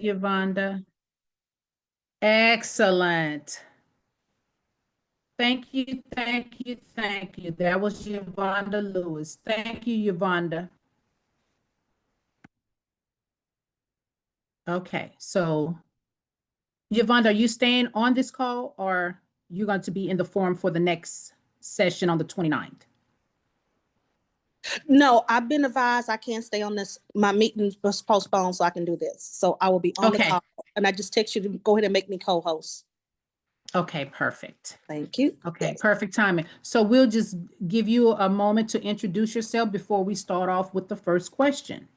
Yvonda. Excellent. Thank you, thank you, thank you. That was Yvonda Lewis. Thank you, Yvonda. Okay, so Yvonda, are you staying on this call or you going to be in the forum for the next session on the 29th? No, I've been advised I can't stay on this. My meeting was postponed, so I can do this. So I will be on the Okay, call, and I just text you to go ahead and make me co-host. okay, perfect. Thank you. Okay, Yes. perfect timing. So we'll just give you a moment to introduce yourself before we start off with the first question.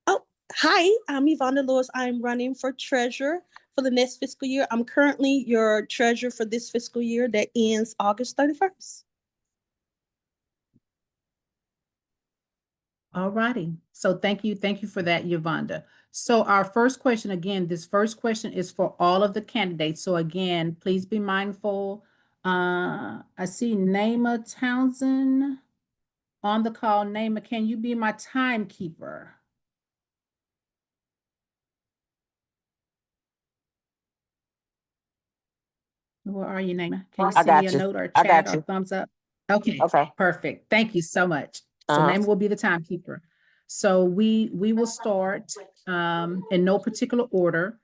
Oh, hi, I'm Yvonne Lewis. I'm running for treasurer for the next fiscal year. I'm currently your treasurer for this fiscal year that ends August 31st. All righty. So thank you for that, Yvonda. So our first question, again, this first question is for all of the candidates. So again, please be mindful. I see Naima Townsend on the call. Naima, can you be my timekeeper? Where are you, Naima? Can you I send me a got you. note or a I chat got or you. thumbs up? Okay, Okay. perfect. Thank you so much. So Uh-huh. Naima will be the timekeeper. So we will start in no particular order.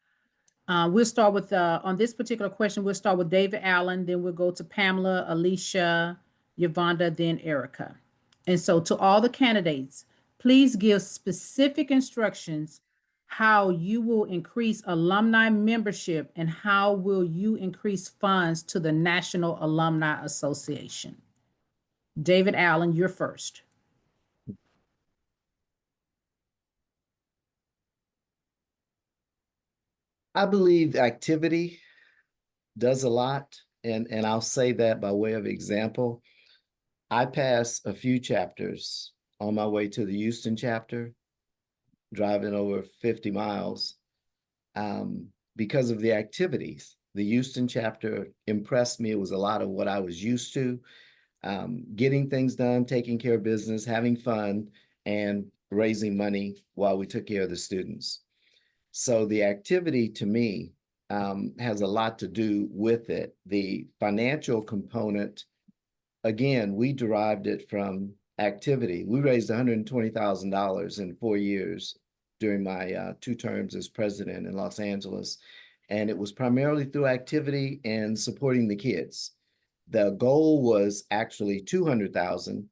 We'll start with, on this particular question, we'll start with David Allen, then we'll go to Pamela, Alicia, Yvonda, then Erica. And so to all the candidates, please give specific instructions how you will increase alumni membership and how will you increase funds to the National Alumni Association. David Allen, you're first. I believe activity does a lot, and I'll say that by way of example. I passed a few chapters on my way to the Houston chapter, driving over 50 miles because of the activities. The Houston chapter impressed me. It was a lot of what I was used to, getting things done, taking care of business, having fun, and raising money while we took care of the students. So the activity to me has a lot to do with it. The financial component, again, we derived it from activity. We raised $120,000 in 4 years during my 2 terms as president in Los Angeles. And it was primarily through activity and supporting the kids. The goal was actually 200,000.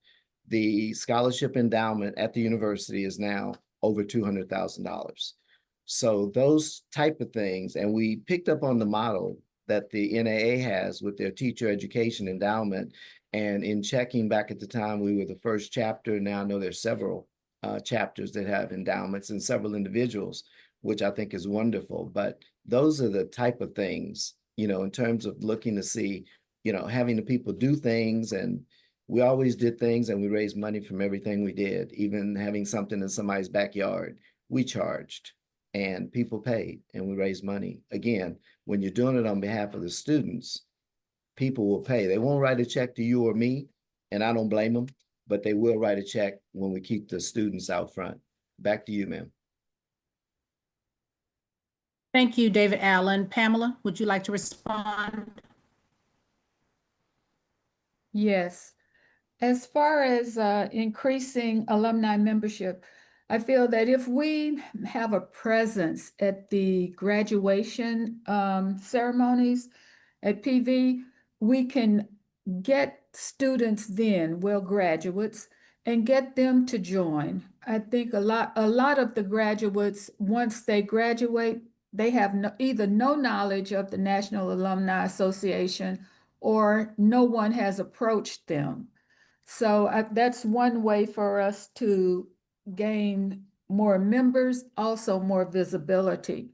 The scholarship endowment at the university is now over $200,000. So those type of things, and we picked up on the model that the NAA has with their teacher education endowment. And in checking back at the time, we were the first chapter. Now I know there's several chapters that have endowments and several individuals, which I think is wonderful. But those are the type of things, in terms of looking to see, having the people do things. And we always did things and we raised money from everything we did, even having something in somebody's backyard. We charged and people paid and we raised money. Again, when you're doing it on behalf of the students, people will pay. They won't write a check to you or me, and I don't blame them, but they will write a check when we keep the students out front. Back to you, ma'am. Thank you, David Allen. Pamela, would you like to respond? Yes. As far as increasing alumni membership, I feel that if we have a presence at the graduation ceremonies at PV, we can get students then, well, graduates, and get them to join. I think a lot of the graduates, once they graduate, they have either no knowledge of the National Alumni Association or no one has approached them. So that's one way for us to gain more members, also more visibility.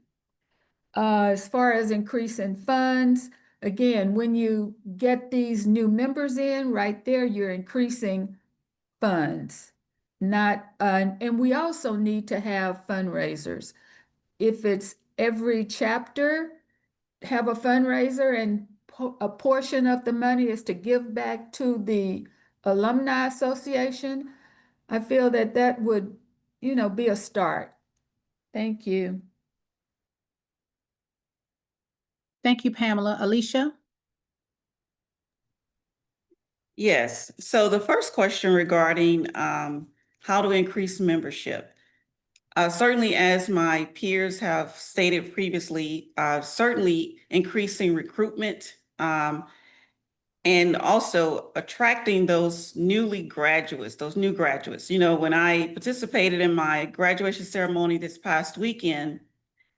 As far as increasing funds, again, when you get these new members in, right there, you're increasing funds. Not, and we also need to have fundraisers. If it's every chapter, have a fundraiser and a portion of the money is to give back to the Alumni Association, I feel that that would, be a start. Thank you. Thank you, Pamela. Alicia? Yes, so the first question regarding how to increase membership. Certainly, as my peers have stated previously, certainly increasing recruitment and also attracting those new graduates. You know, when I participated in my graduation ceremony this past weekend,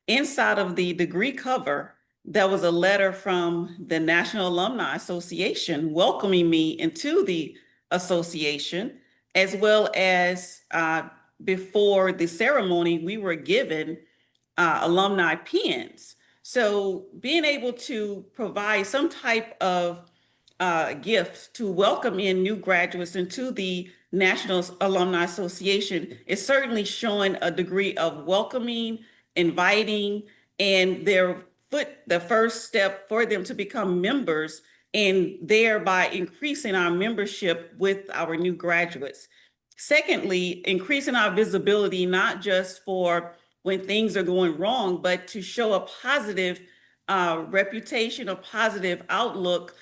inside of the degree cover, there was a letter from the National Alumni Association welcoming me into the association, as well as before the ceremony, we were given alumni pins. So being able to provide some type of gift to welcome in new graduates into the National Alumni Association is certainly showing a degree of welcoming, inviting, and the first step for them to become members, and thereby increasing our membership with our new graduates. Secondly, increasing our visibility, not just for when things are going wrong, but to show a positive reputation, a positive outlook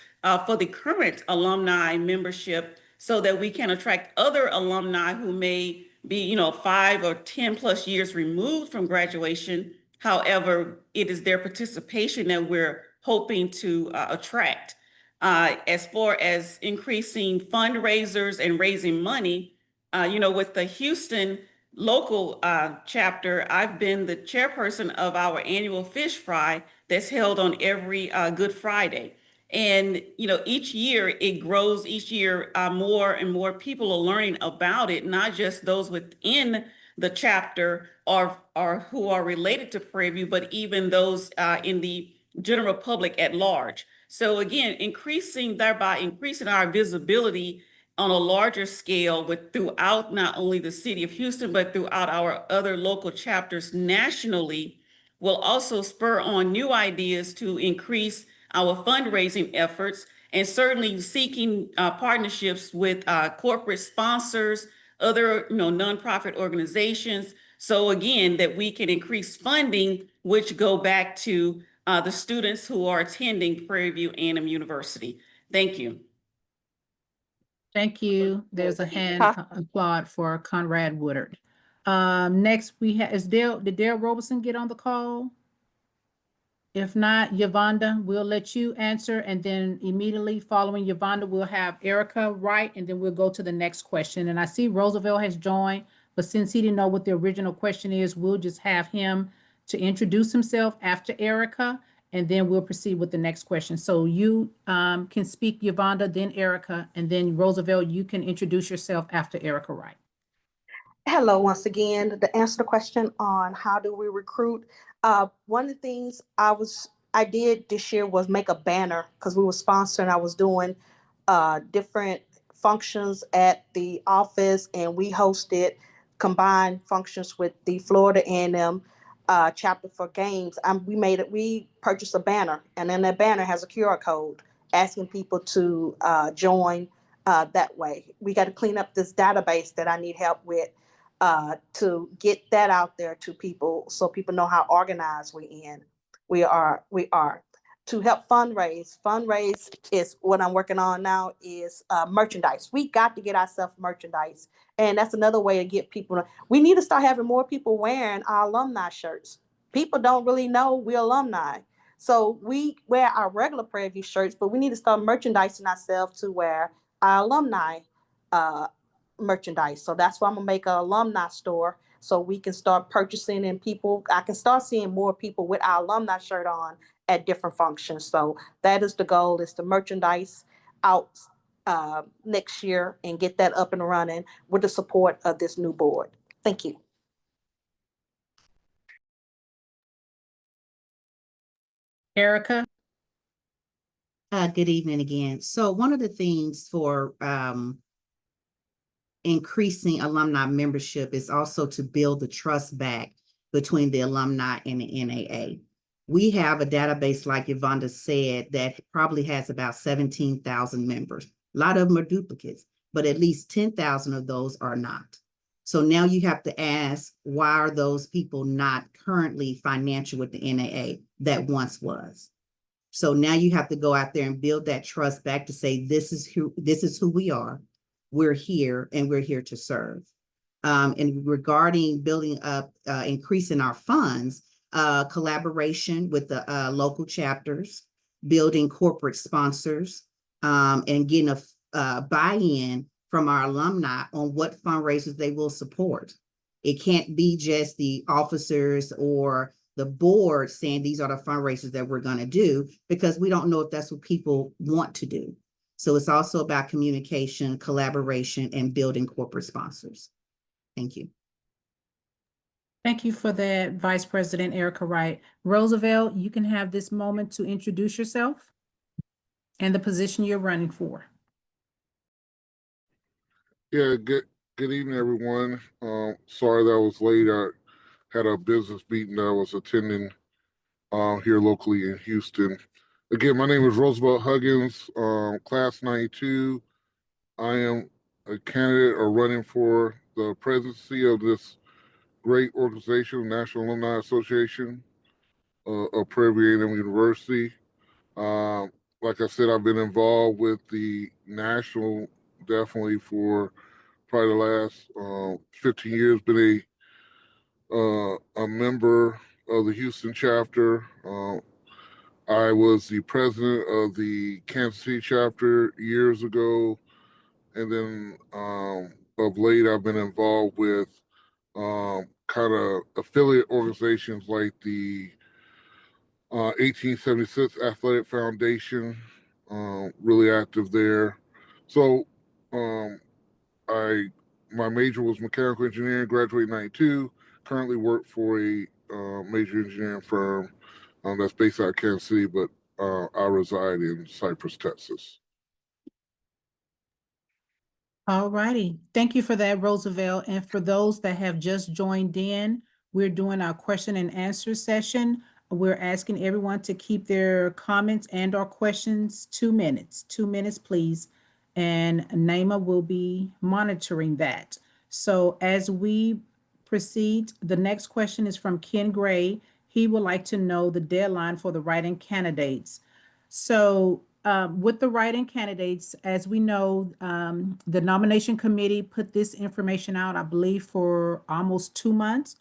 for the current alumni membership, so that we can attract other alumni who may be, you know, 5 or 10 plus years removed from graduation. However, it is their participation that we're hoping to attract. As far as increasing fundraisers and raising money, you know, with the Houston local chapter, I've been the chairperson of our annual fish fry that's held on every Good Friday. And, you know, each year it grows, each year more and more people are learning about it, not just those within the chapter or who are related to Prairie View, but even those in the general public at large. So again, thereby increasing our visibility on a larger scale throughout not only the city of Houston, but throughout our other local chapters nationally, will also spur on new ideas to increase our fundraising efforts, and certainly seeking partnerships with corporate sponsors, other nonprofit organizations. So again, that we can increase funding, which go back to the students who are attending Prairie View A&M University. Thank you. Thank you. There's a hand applaud for Conrad Woodard. Next we have, did Dale Robeson get on the call? If not, Yvonne, we'll let you answer, and then immediately following Yvonne, we'll have Erica Wright, and then we'll go to the next question. And I see Roosevelt has joined, but since he didn't know what the original question is, we'll just have him to introduce himself after Erica, and then we'll proceed with the next question. So you can speak, Yvonne, then Erica, and then Roosevelt, you can introduce yourself after Erica Wright. Hello, once again, to answer the question on how do we recruit, one of the things I did this year was make a banner, because we were sponsoring. I was doing different functions at the office, and we hosted combined functions with the Florida A&M chapter for games. We purchased a banner, and then that banner has a QR code asking people to join that way. We got to clean up this database that I need help with, to get that out there to people, so people know how organized we are. To help fundraise is what I'm working on now, is merchandise. We got to get ourselves merchandise, and that's another way to get people. We need to start having more people wearing our alumni shirts. People don't really know we're alumni, so we wear our regular Prairie View shirts, but we need to start merchandising ourselves to wear our alumni merchandise. So that's why I'm gonna make an alumni store, so we can start purchasing, and I can start seeing more people with our alumni shirt on at different functions. So that is the goal, is to merchandise out next year and get that up and running with the support of this new board. Thank you. Erica? Good evening again. So one of the things for increasing alumni membership is also to build the trust back between the alumni and the NAA. We have a database, like Yvonne said, that probably has about 17,000 members. A lot of them are duplicates, but at least 10,000 of those are not. So now you have to ask, why are those people not currently financial with the NAA that once was? So now you have to go out there and build that trust back to say, this is who we are. We're here and we're here to serve. And regarding building up, increasing our funds, collaboration with the local chapters, building corporate sponsors, and getting a buy-in from our alumni on what fundraisers they will support. It can't be just the officers or the board saying these are the fundraisers that we're going to do, because we don't know if that's what people want to do. So it's also about communication, collaboration, and building corporate sponsors. Thank you. Thank you for that, Vice President Erica Wright. Roosevelt, you can have this moment to introduce yourself and the position you're running for. Yeah, good evening, everyone. Sorry that I was late. I had a business meeting that I was attending here locally in Houston. Again, my name is Roosevelt Huggins, class 92. I am a candidate or running for the presidency of this great organization, National Alumni Association of Prairie A&M University. Like I said, I've been involved with the national definitely for probably the last 15 years. Been a member of the Houston chapter. I was the president of the Kansas City chapter years ago, and then of late I've been involved with kind of affiliate organizations like the 1876 Athletic Foundation, really active there. So my major was mechanical engineering, graduated in 92, currently work for a major engineering firm that's based out of Kansas City, but I reside in Cypress, Texas. All righty. Thank you for that, Roosevelt. And for those that have just joined in, we're doing our question and answer session. We're asking everyone to keep their comments and or questions 2 minutes. 2 minutes, please. And Naima will be monitoring that. So as we proceed, the next question is from Ken Gray. He would like to know the deadline for the write-in candidates. So with the write-in candidates, as we know, the nomination committee put this information out, I believe, for almost 2 months.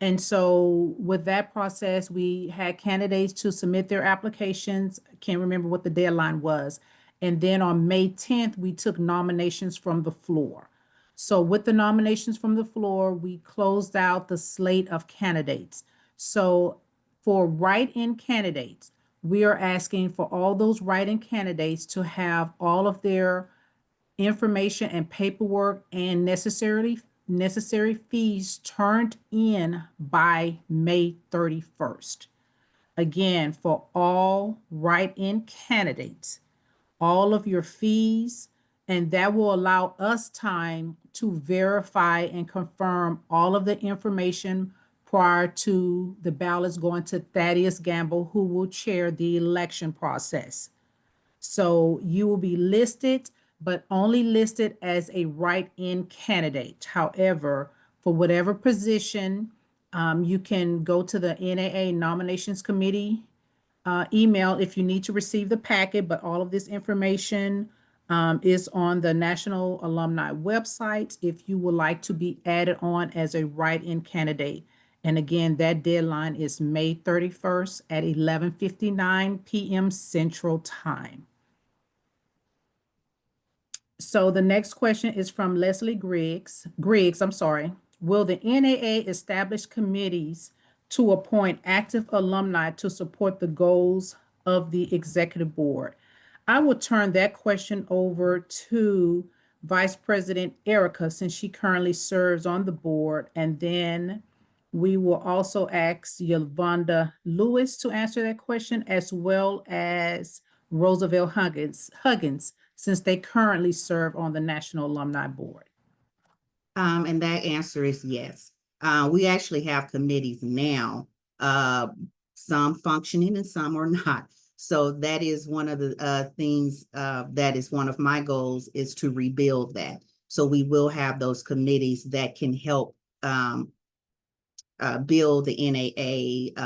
And so with that process, we had candidates to submit their applications. Can't remember what the deadline was. And then on May 10th, we took nominations from the floor. So with the nominations from the floor, we closed out the slate of candidates. So for write-in candidates, we are asking for all those write-in candidates to have all of their information and paperwork and necessary fees turned in by May 31st. Again, for all write-in candidates, all of your fees, and that will allow us time to verify and confirm all of the information prior to the ballots going to Thaddeus Gamble, who will chair the election process. So you will be listed, but only listed as a write-in candidate. However, for whatever position, you can go to the NAA Nominations Committee email if you need to receive the packet, but all of this information is on the National Alumni website if you would like to be added on as a write-in candidate. And again, that deadline is May 31st at 11:59 p.m. Central Time. So the next question is from Leslie Griggs. Will the NAA establish committees to appoint active alumni to support the goals of the executive board? I will turn that question over to Vice President Erica, since she currently serves on the board, and then we will also ask Yolanda Lewis to answer that question, as well as Roosevelt Huggins, since they currently serve on the National Alumni Board. And that answer is yes. We actually have committees now, some functioning and some are not. So that is one of the things that is one of my goals, is to rebuild that. So we will have those committees that can help build the NAA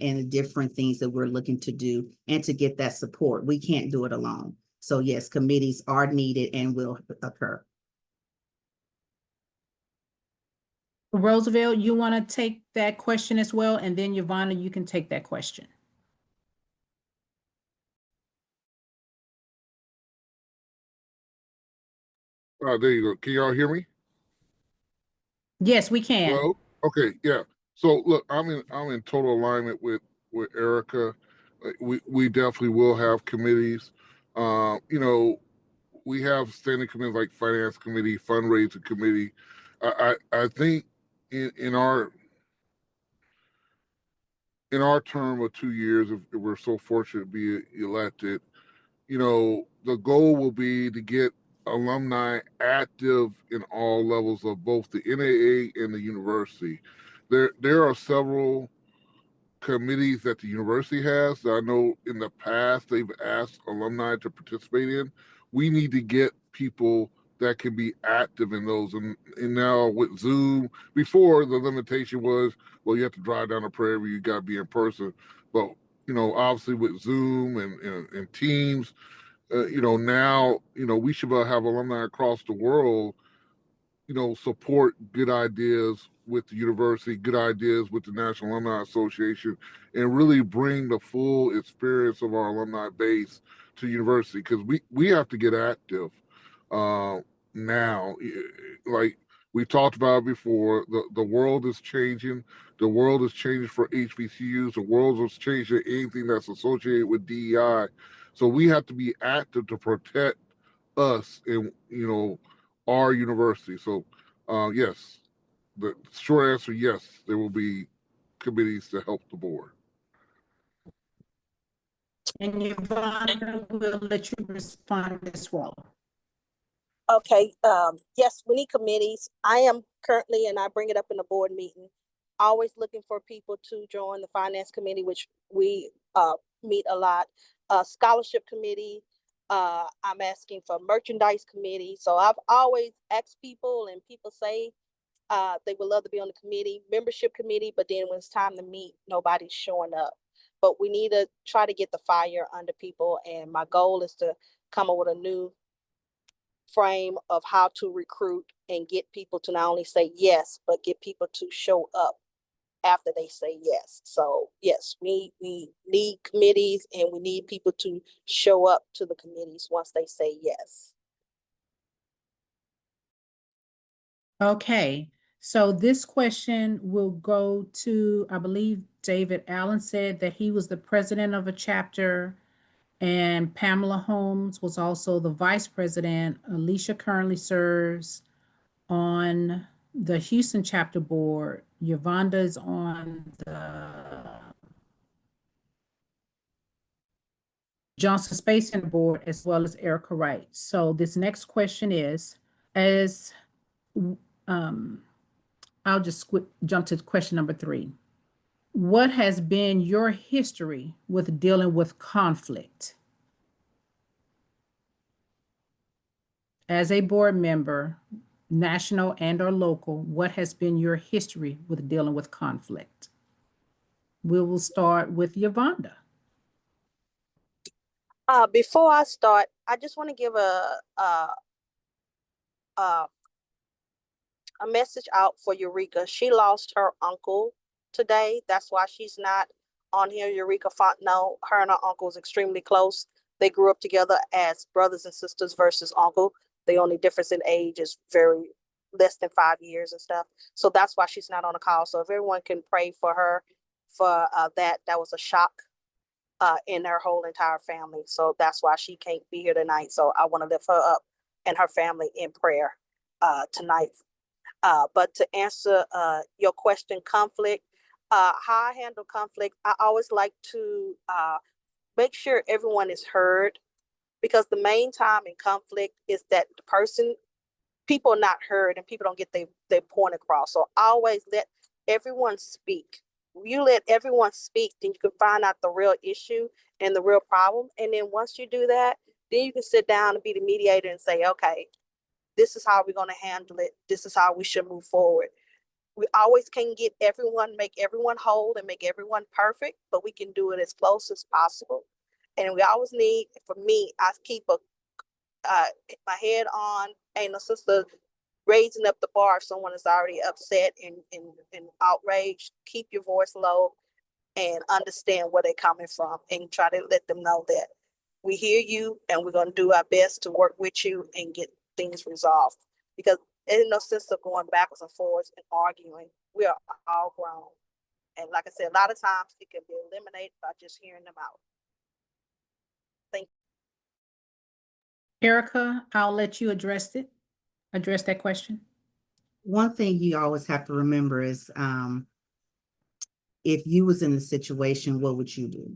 and the different things that we're looking to do and to get that support. We can't do it alone. So yes, committees are needed and will occur. Roosevelt, you want to take that question as well? And then Yvonne, you can take that question. There you go. Can y'all hear me? Yes, we can. Hello? Okay, yeah. So look, I'm in total alignment with Erica. We definitely will have committees. You know, we have standing committees like finance committee, fundraising committee. I think in our term of 2 years, if we're so fortunate to be elected, you know, the goal will be to get alumni active in all levels of both the NAA and the university. There are several committees that the university has that I know in the past they've asked alumni to participate in. We need to get people that can be active in those. And now with Zoom, before the limitation was, well, you have to drive down to Prairie, you got to be in person. But, you know, obviously with Zoom and Teams, you know, now, you know, we should have alumni across the world, you know, support good ideas with the university, good ideas with the National Alumni Association, and really bring the full experience of our alumni base to university, because we have to get active now. Like we talked about before, the world is changing. The world is changing for HBCUs. The world is changing anything that's associated with DEI. So we have to be active to protect us and, you know, our university. So yes, the short answer, yes, there will be committees to help the board. And Yvonne will let you respond as well. Okay, yes, we need committees. I am currently, and I bring it up in the board meeting, always looking for people to join the finance committee, which we meet a lot. Scholarship committee, I'm asking for merchandise committee. So I've always asked people, and people say they would love to be on the committee, membership committee, but then when it's time to meet, nobody's showing up. But we need to try to get the fire under people, and my goal is to come up with a new frame of how to recruit and get people to not only say yes, but get people to show up after they say yes. So yes, we need committees, and we need people to show up to the committees once they say yes. Okay, so this question will go to, I believe David Allen said that he was the president of a chapter, and Pamela Holmes was also the vice president. Alicia currently serves on the Houston chapter board. Yvonne is on the Johnson Space Center board, as well as Erica Wright. So this next question is, as I'll just jump to question number 3. What has been your history with dealing with conflict? As a board member, national and or local, what has been your history with dealing with conflict? We will start with Yvonne. Before I start, I just want to give a message out for Eureka. She lost her uncle today. That's why she's not on here. Eureka Fontenot, her and her uncle is extremely close. They grew up together as brothers and sisters versus uncle. The only difference in age is very less than 5 years and stuff. So that's why she's not on the call. So if everyone can pray for her for that was a shock in her whole entire family. So that's why she can't be here tonight. So I want to lift her up and her family in prayer tonight. But to answer your question, conflict, how I handle conflict, I always like to make sure everyone is heard, because the main time in conflict is that people are not heard and people don't get their point across. So I always let everyone speak. You let everyone speak, then you can find out the real issue and the real problem. And then once you do that, then you can sit down and be the mediator and say, okay, this is how we're going to handle it. This is how we should move forward. We always can't make everyone whole and make everyone perfect, but we can do it as close as possible. And we always need, for me, I keep my head on, ain't no sister raising up the bar if someone is already upset and outraged. Keep your voice low and understand where they're coming from and try to let them know that we hear you and we're going to do our best to work with you and get things resolved. Because there's no sense of going backwards and forwards and arguing. We are all grown. And like I said, a lot of times it can be eliminated by just hearing them out. Thank you. Erica, I'll let you address that question. One thing you always have to remember is, if you was in the situation, what would you do?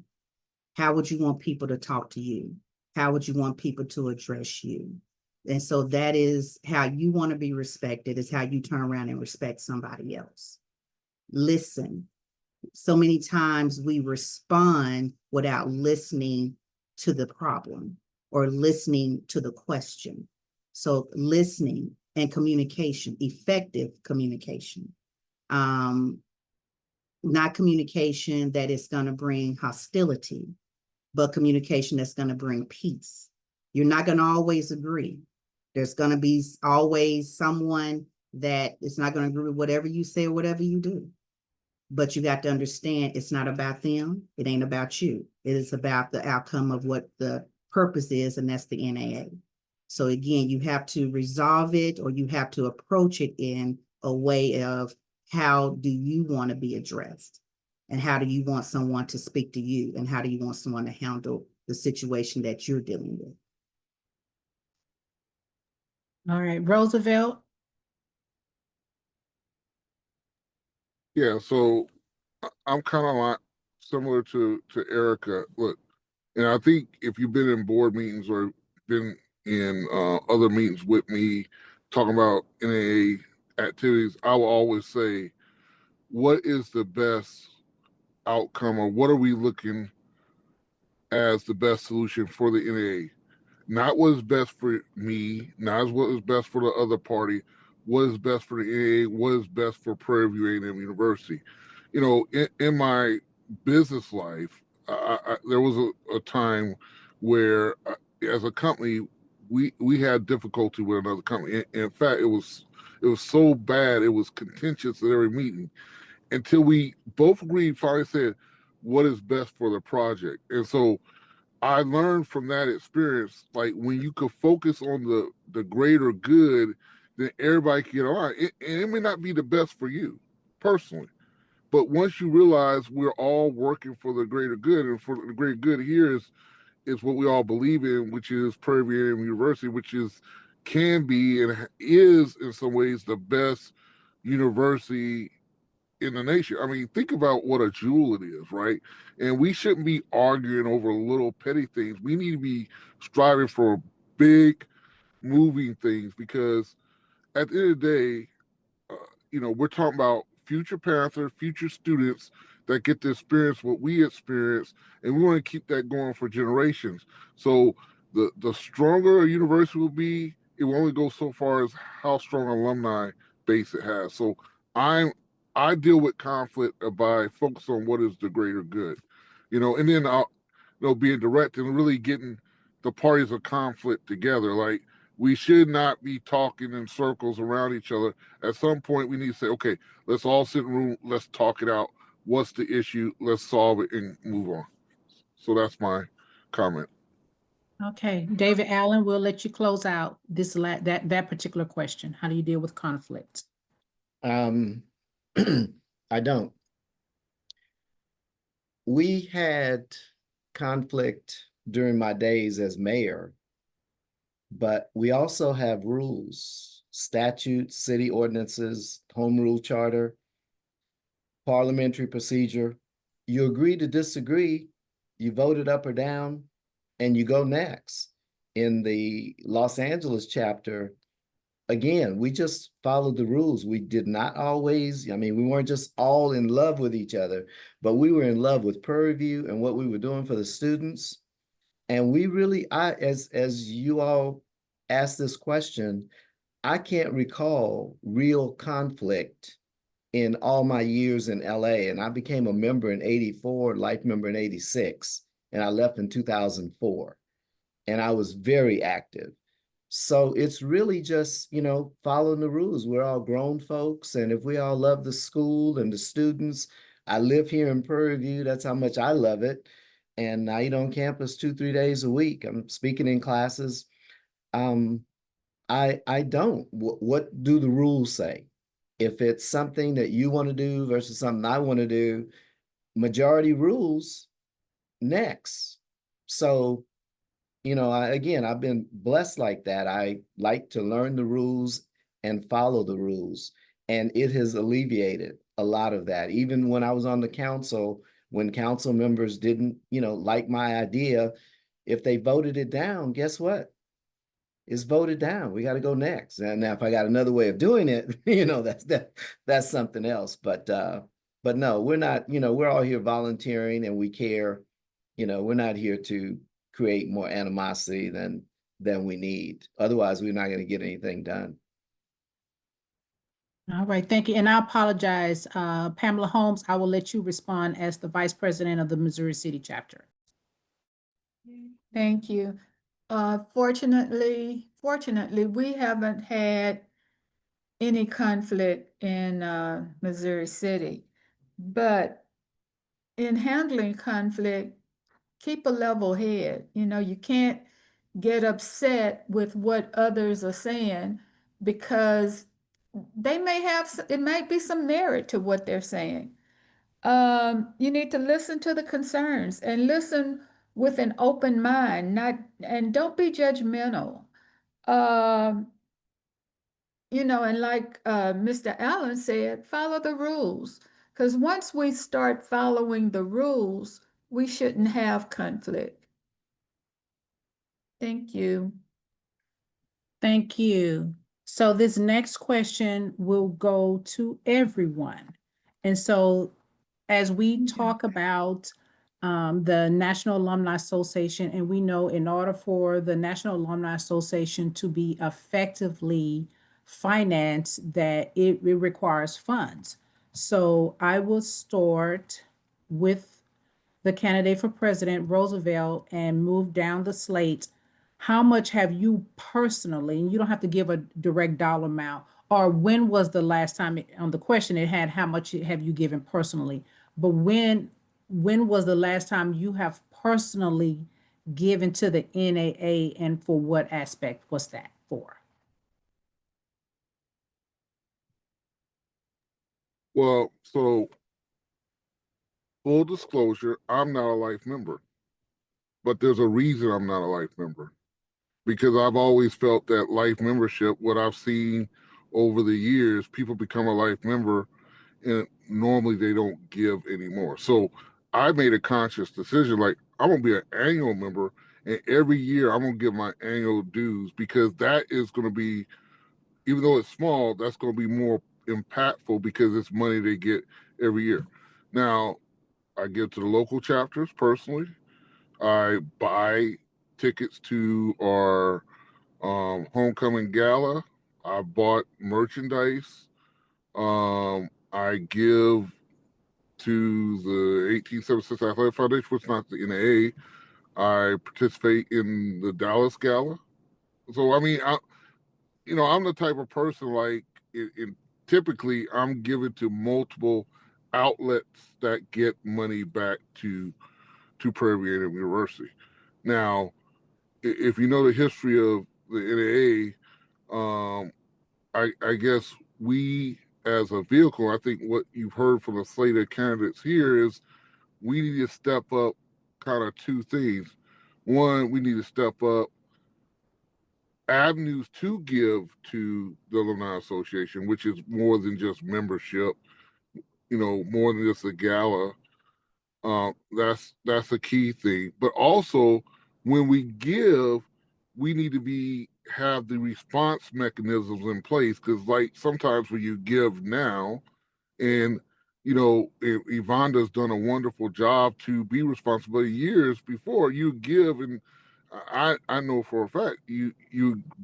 How would you want people to talk to you? How would you want people to address you? And so that is how you want to be respected, is how you turn around and respect somebody else. Listen. So many times we respond without listening to the problem or listening to the question. So listening and communication, effective communication. Not communication that is going to bring hostility, but communication that's going to bring peace. You're not going to always agree. There's going to be always someone that is not going to agree with whatever you say or whatever you do. But you got to understand, it's not about them. It ain't about you. It is about the outcome of what the purpose is, and that's the NAA. So again, you have to resolve it, or you have to approach it in a way of, how do you want to be addressed? And how do you want someone to speak to you? And how do you want someone to handle the situation that you're dealing with? All right, Roosevelt. Yeah, so I'm kind of like similar to Erica. Look, and I think if you've been in board meetings or been in other meetings with me talking about NAA activities, I will always say, what is the best outcome, or what are we looking as the best solution for the NAA? Not what is best for me, not what is best for the other party, what is best for the NAA, what is best for Prairie View A&M University. You know, in my business life, there was a time where, as a company, we had difficulty with another company. In fact, it was so bad, it was contentious at every meeting, until we both agreed, finally said, what is best for the project. And so I learned from that experience, like, when you could focus on the greater good, then everybody can get on. And it may not be the best for you personally, but once you realize we're all working for the greater good, and for the greater good here is what we all believe in, which is Prairie View University, which can be and is in some ways the best university in the nation. I mean, think about what a jewel it is, right? And we shouldn't be arguing over little petty things. We need to be striving for big moving things, because at the end of the day, we're talking about future Panthers, future students that get to experience what we experience, and we want to keep that going for generations. So the stronger a university will be, it will only go so far as how strong alumni base it has. So I deal with conflict by focusing on what is the greater good, and then being direct and really getting the parties of conflict together. Like, we should not be talking in circles around each other. At some point, we need to say, okay, let's all sit in a room, let's talk it out. What's the issue? Let's solve it and move on. So that's my comment. Okay, David Allen, we'll let you close out that particular question. How do you deal with conflict? I don't. We had conflict during my days as mayor, but we also have rules, statutes, city ordinances, home rule charter, parliamentary procedure. You agree to disagree, you vote it up or down, and you go next. In the Los Angeles chapter, again, we just followed the rules. We did not always, we weren't just all in love with each other, but we were in love with Prairie View and what we were doing for the students. And we really, as you all asked this question, I can't recall real conflict in all my years in LA. And I became a member in 84, life member in 86, and I left in 2004. And I was very active. So it's really just, following the rules. We're all grown folks. And if we all love the school and the students, I live here in Prairie View. That's how much I love it. And I eat on campus 2, 3 days a week. I'm speaking in classes. I don't. What do the rules say? If it's something that you want to do versus something I want to do, majority rules next. So, I've been blessed like that. I like to learn the rules and follow the rules. And it has alleviated a lot of that. Even when I was on the council, when council members didn't, like my idea, if they voted it down, guess what? It's voted down. We got to go next. And now if I got another way of doing it, that's something else. But no, we're not, we're all here volunteering and we care. We're not here to create more animosity than we need. Otherwise, we're not going to get anything done. All right, thank you. And I apologize, Pamela Holmes, I will let you respond as the Vice President of the Missouri City chapter. Thank you. Fortunately, we haven't had any conflict in Missouri City, but in handling conflict, keep a level head. You can't get upset with what others are saying because it might be some merit to what they're saying. You need to listen to the concerns and listen with an open mind, and don't be judgmental. And like Mr. Allen said, follow the rules. Because once we start following the rules, we shouldn't have conflict. Thank you. Thank you. So this next question will go to everyone. And so as we talk about the National Alumni Association, and we know in order for the National Alumni Association to be effectively financed, that it requires funds. So I will start with the candidate for president, Roosevelt, and move down the slate. How much have you personally, and you don't have to give a direct dollar amount, or when was the last time on the question it had how much have you given personally, but when was the last time you have personally given to the NAA, and for what aspect was that for? Well, so full disclosure, I'm not a life member, but there's a reason I'm not a life member, because I've always felt that life membership, what I've seen over the years, people become a life member and normally they don't give anymore. So I made a conscious decision, like I'm gonna be an annual member, and every year I'm gonna give my annual dues, because that is gonna be, even though it's small, that's gonna be more impactful because it's money they get every year. Now, I give to the local chapters personally. I buy tickets to our homecoming gala. I bought merchandise. I give to the 1876 Athletic Foundation, which is not the NAA. I participate in the Dallas Gala. So I mean, I'm the type of person, like typically I'm given to multiple outlets that get money back to Prairie University. Now, if you know the history of the NAA, I guess we as a vehicle, I think what you've heard from the slate of candidates here is we need to step up kind of two things. One, we need to step up avenues to give to the Alumni Association, which is more than just membership, more than just a gala. That's a key thing. But also, when we give, we need to have the response mechanisms in place, because like sometimes when you give now, and Yvonne's done a wonderful job to be responsible. Years before, you give and I know for a fact you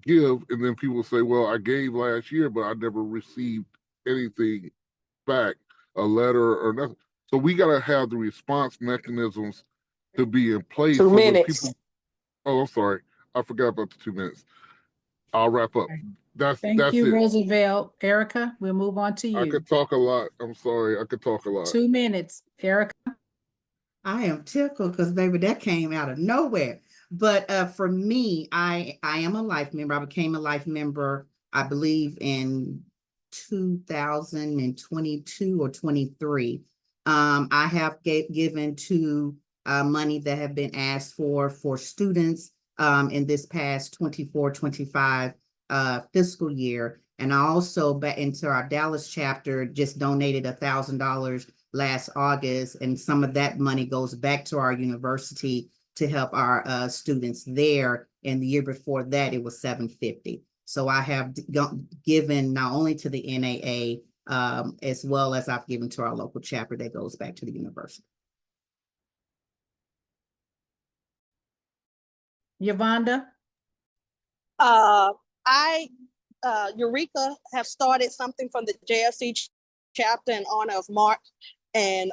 give, and then people say, well, I gave last year, but I never received anything back, a letter or nothing. So we got to have the response mechanisms to be in place. 2 So when minutes. people, oh, I'm sorry, I forgot about the 2 minutes. I'll wrap up. Thank That's you, it. Roosevelt. Erica, we'll move on to I you. could talk a lot. I'm sorry, I could talk a lot. 2 minutes, Erica. I am tickled because baby, that came out of nowhere. But for me, I am a life member. I became a life member, I believe, in 2022 or 23. I have given to money that have been asked for students in this past 24-25 fiscal year. And I also back into our Dallas chapter just donated $1,000 last August, and some of that money goes back to our university to help our students there. And the year before that, it was $750. So I have given not only to the NAA, as well as I've given to our local chapter that goes back to the university. Yolanda? I, Eureka, have started something from the JFC chapter in honor of Mark and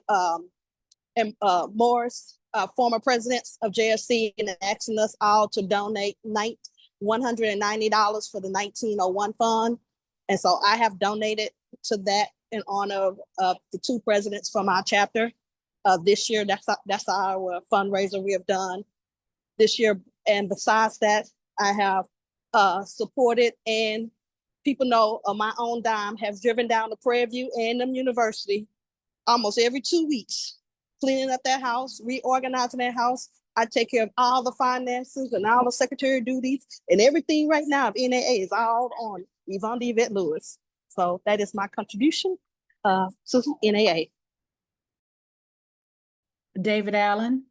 Morris, former presidents of JFC, and asking us all to donate $190 for the 1901 fund. And so I have donated to that in honor of the 2 presidents from our chapter. This year, that's our fundraiser we have done this year. And besides that, I have supported, and people know of my own dime, have driven down to Prairie and them University almost every 2 weeks, cleaning up that house, reorganizing that house. I take care of all the finances and all the secretary duties, and everything right now of NAA is all on Yvonne Yvette Lewis. So that is my contribution to NAA. David Allen?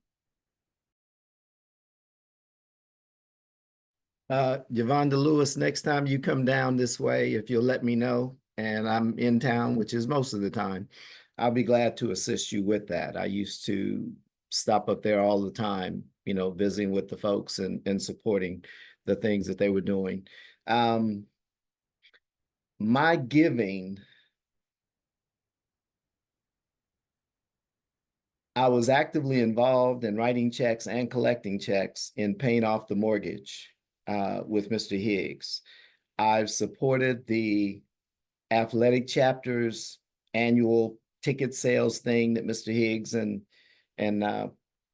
Yvonne Lewis, next time you come down this way, if you'll let me know, and I'm in town, which is most of the time, I'll be glad to assist you with that. I used to stop up there all the time, you know, visiting with the folks and supporting the things that they were doing. My giving, I was actively involved in writing checks and collecting checks in paying off the mortgage with Mr. Higgs. I've supported the athletic chapter's annual ticket sales thing that Mr. Higgs and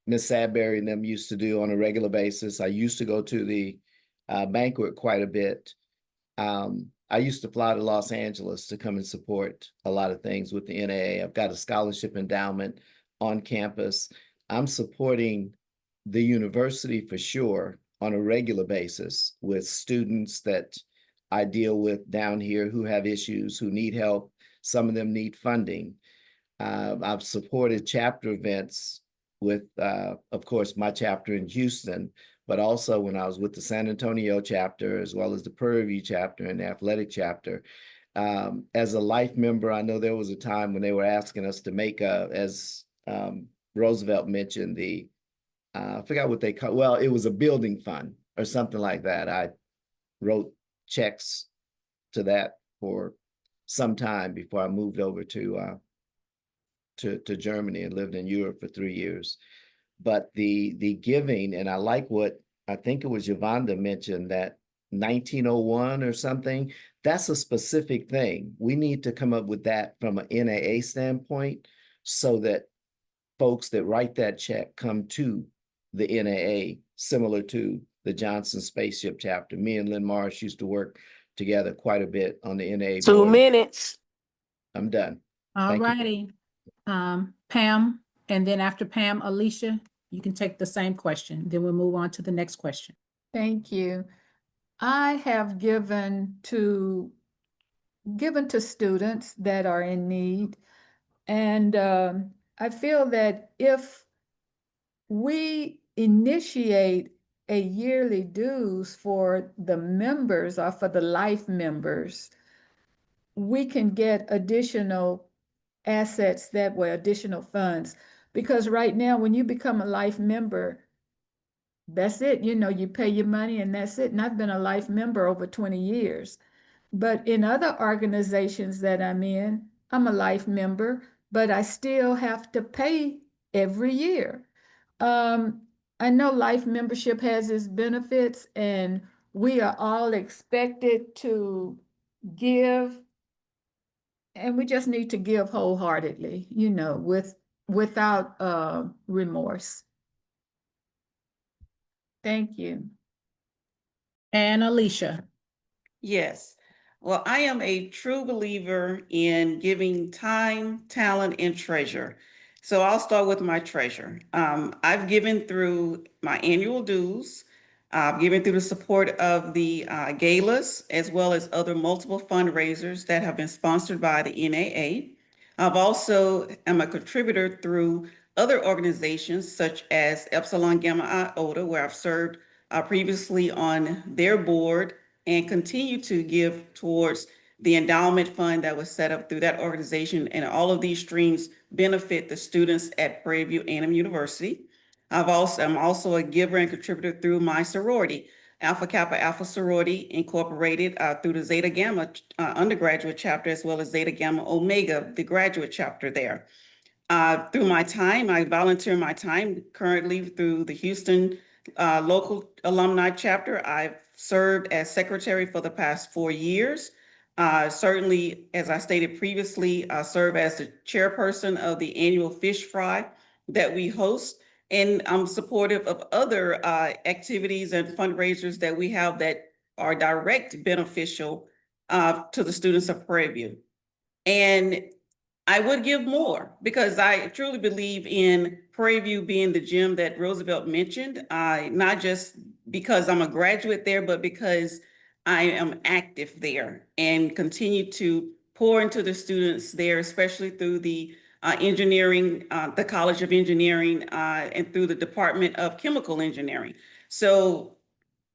Miss Sadberry and them used to do on a regular basis. I used to go to the banquet quite a bit. I used to fly to Los Angeles to come and support a lot of things with the NAA. I've got a scholarship endowment on campus. I'm supporting the university for sure on a regular basis with students that I deal with down here who have issues, who need help. Some of them need funding. I've supported chapter events with, of course, my chapter in Houston, but also when I was with the San Antonio chapter, as well as the Prairie chapter and the athletic chapter. As a life member, I know there was a time when they were asking us to make as Roosevelt mentioned, I forgot what they call, well, it was a building fund or something like that. I wrote checks to that for some time before I moved over to Germany and lived in Europe for 3 years. But the giving, and I like what I think it was Yolanda mentioned, that 1901 or something, that's a specific thing. We need to come up with that from an NAA standpoint so that folks that write that check come to the NAA, similar to the Johnson Spaceship chapter. Me and Lynn Marsh used to work together quite a bit on the NAA 2 board. minutes. I'm done. All Thank you. righty. Pam, and then after Pam, Alicia, you can take the same question. Then we'll move on to the next question. Thank you. I have given to students that are in need. And I feel that if we initiate a yearly dues for the members or for the life members, we can get additional assets that way, additional funds. Because right now, when you become a life member, that's it. You know, you pay your money and that's it. And I've been a life member over 20 years. But in other organizations that I'm in, I'm a life member, but I still have to pay every year. Um, I know life membership has its benefits, and we are all expected to give, and we just need to give wholeheartedly, you know, without remorse. Thank you. And Alicia. Yes. Well, I am a true believer in giving time, talent, and treasure. So I'll start with my treasure. I've given through my annual dues. I've given through the support of the galas, as well as other multiple fundraisers that have been sponsored by the NAA. I've also am a contributor through other organizations such as Epsilon Gamma Iota, where I've served previously on their board and continue to give towards the endowment fund that was set up through that organization. And all of these streams benefit the students at Prairie View A&M University. I'm also a giver and contributor through my sorority, Alpha Kappa Alpha Sorority Incorporated, through the Zeta Gamma undergraduate chapter, as well as Zeta Gamma Omega, the graduate chapter there. Through my time, I volunteer my time currently through the Houston local alumni chapter. I've served as secretary for the past 4 years. Certainly, as I stated previously, I serve as the chairperson of the annual fish fry that we host. And I'm supportive of other activities and fundraisers that we have that are direct beneficial to the students of Prairie View. And I would give more because I truly believe in Prairie View being the gym that Roosevelt mentioned, not just because I'm a graduate there, but because I am active there and continue to pour into the students there, especially through the engineering, the College of Engineering, and through the Department of Chemical Engineering. So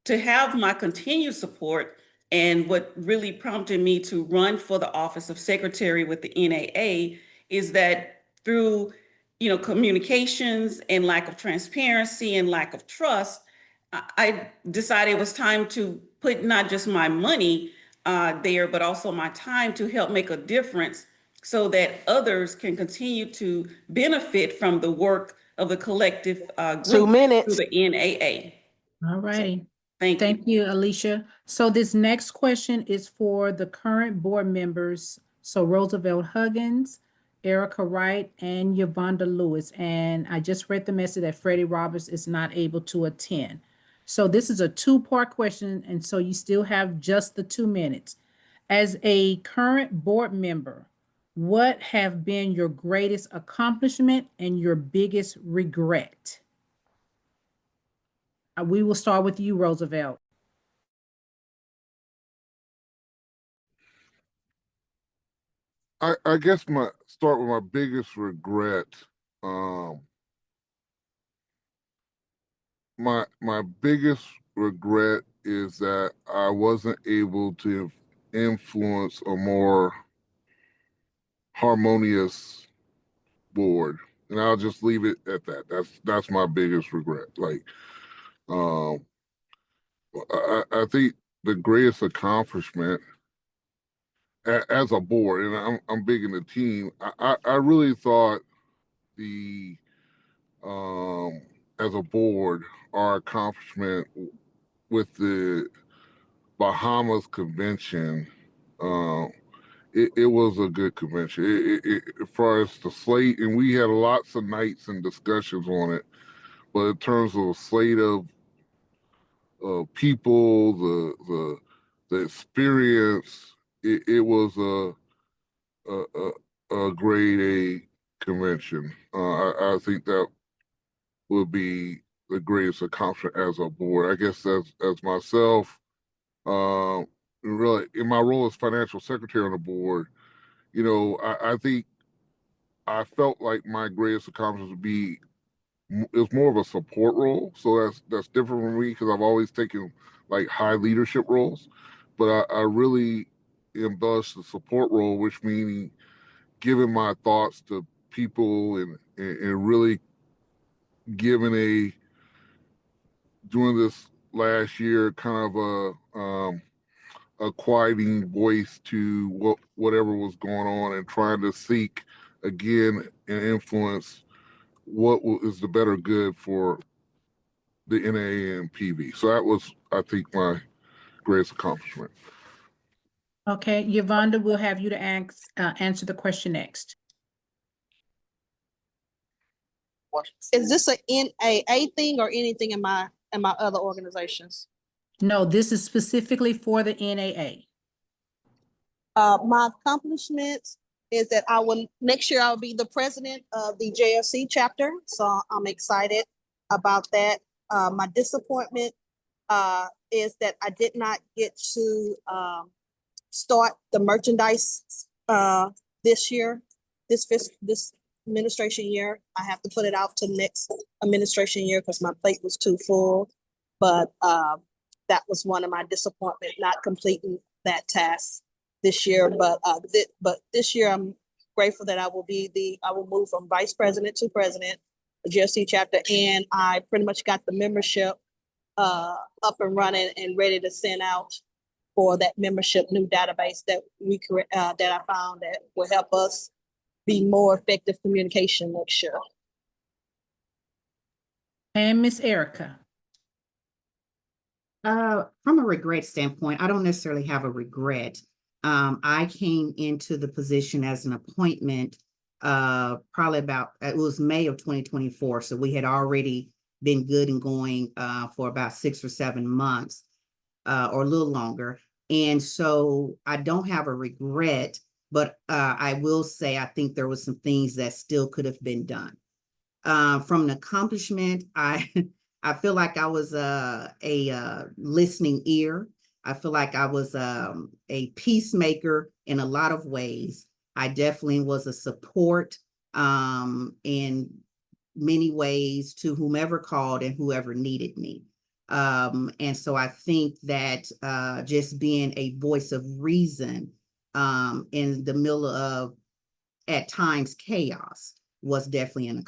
to have my continued support and what really prompted me to run for the office of secretary with the NAA is that through communications and lack of transparency and lack of trust, I decided it was time to put not just my money there, but also my time to help make a difference so that others can continue to benefit from the work of the collective 2 group through minutes. the NAA. All righty. Thank you. Thank you, Alicia. So this next question is for the current board members. So Roosevelt Huggins, Erica Wright, and Yvonne Lewis. And I just read the message that Freddie Roberts is not able to attend. So this is a two-part question, and so you still have just the 2 minutes. As a current board member, what have been your greatest accomplishment and your biggest regret? We will start with you, Roosevelt. I guess start with my biggest regret. Um, my biggest regret is that I wasn't able to influence a more harmonious board, and I'll just leave it at that. That's my biggest regret. Like, um, I think the greatest accomplishment as a board, and I'm big in the team. I really thought the as a board, our accomplishment with the Bahamas convention, um, it was a good convention. As far as the slate, and we had lots of nights and discussions on it. But in terms of a slate of people, the experience, it was a grade A convention. I think that would be the greatest accomplishment as a board. I guess as myself, really in my role as financial secretary on the board, I think I felt like my greatest accomplishment would be it was more of a support role. So that's different from me because I've always taken like high leadership roles, but I really embellished the support role, which meaning giving my thoughts to people and really giving a during this last year kind of a quieting voice to whatever was going on and trying to seek again and influence what is the better good for the NAA and PV. So that was, I think, my greatest accomplishment. Okay, Yvonne, we'll have you to answer the question next. Is this a NAA thing or anything in my other organizations? No, this is specifically for the NAA. My accomplishments is that next year I'll be the president of the JFC chapter. So I'm excited about that. My disappointment is that I did not get to start the merchandise this year, this administration year. I have to put it out to next administration year because my plate was too full. But that was one of my disappointment, not completing that task this year. But this year I'm grateful that I will move from vice president to president, the GSC chapter, and I pretty much got the membership up and running and ready to send out for that membership new database that that I found that will help us be more effective communication next year. And Miss Erica. From a regret standpoint, I don't necessarily have a regret. I came into the position as an appointment probably it was May of 2024. So we had already been good and going for about 6 or 7 months or a little longer. And so I don't have a regret, but I will say I think there was some things that still could have been done. From an accomplishment, I feel like I was a listening ear. I feel like I was a peacemaker in a lot of ways. I definitely was a support in many ways to whomever called and whoever needed me. And so I think that just being a voice of reason in the middle of, at times, chaos was definitely an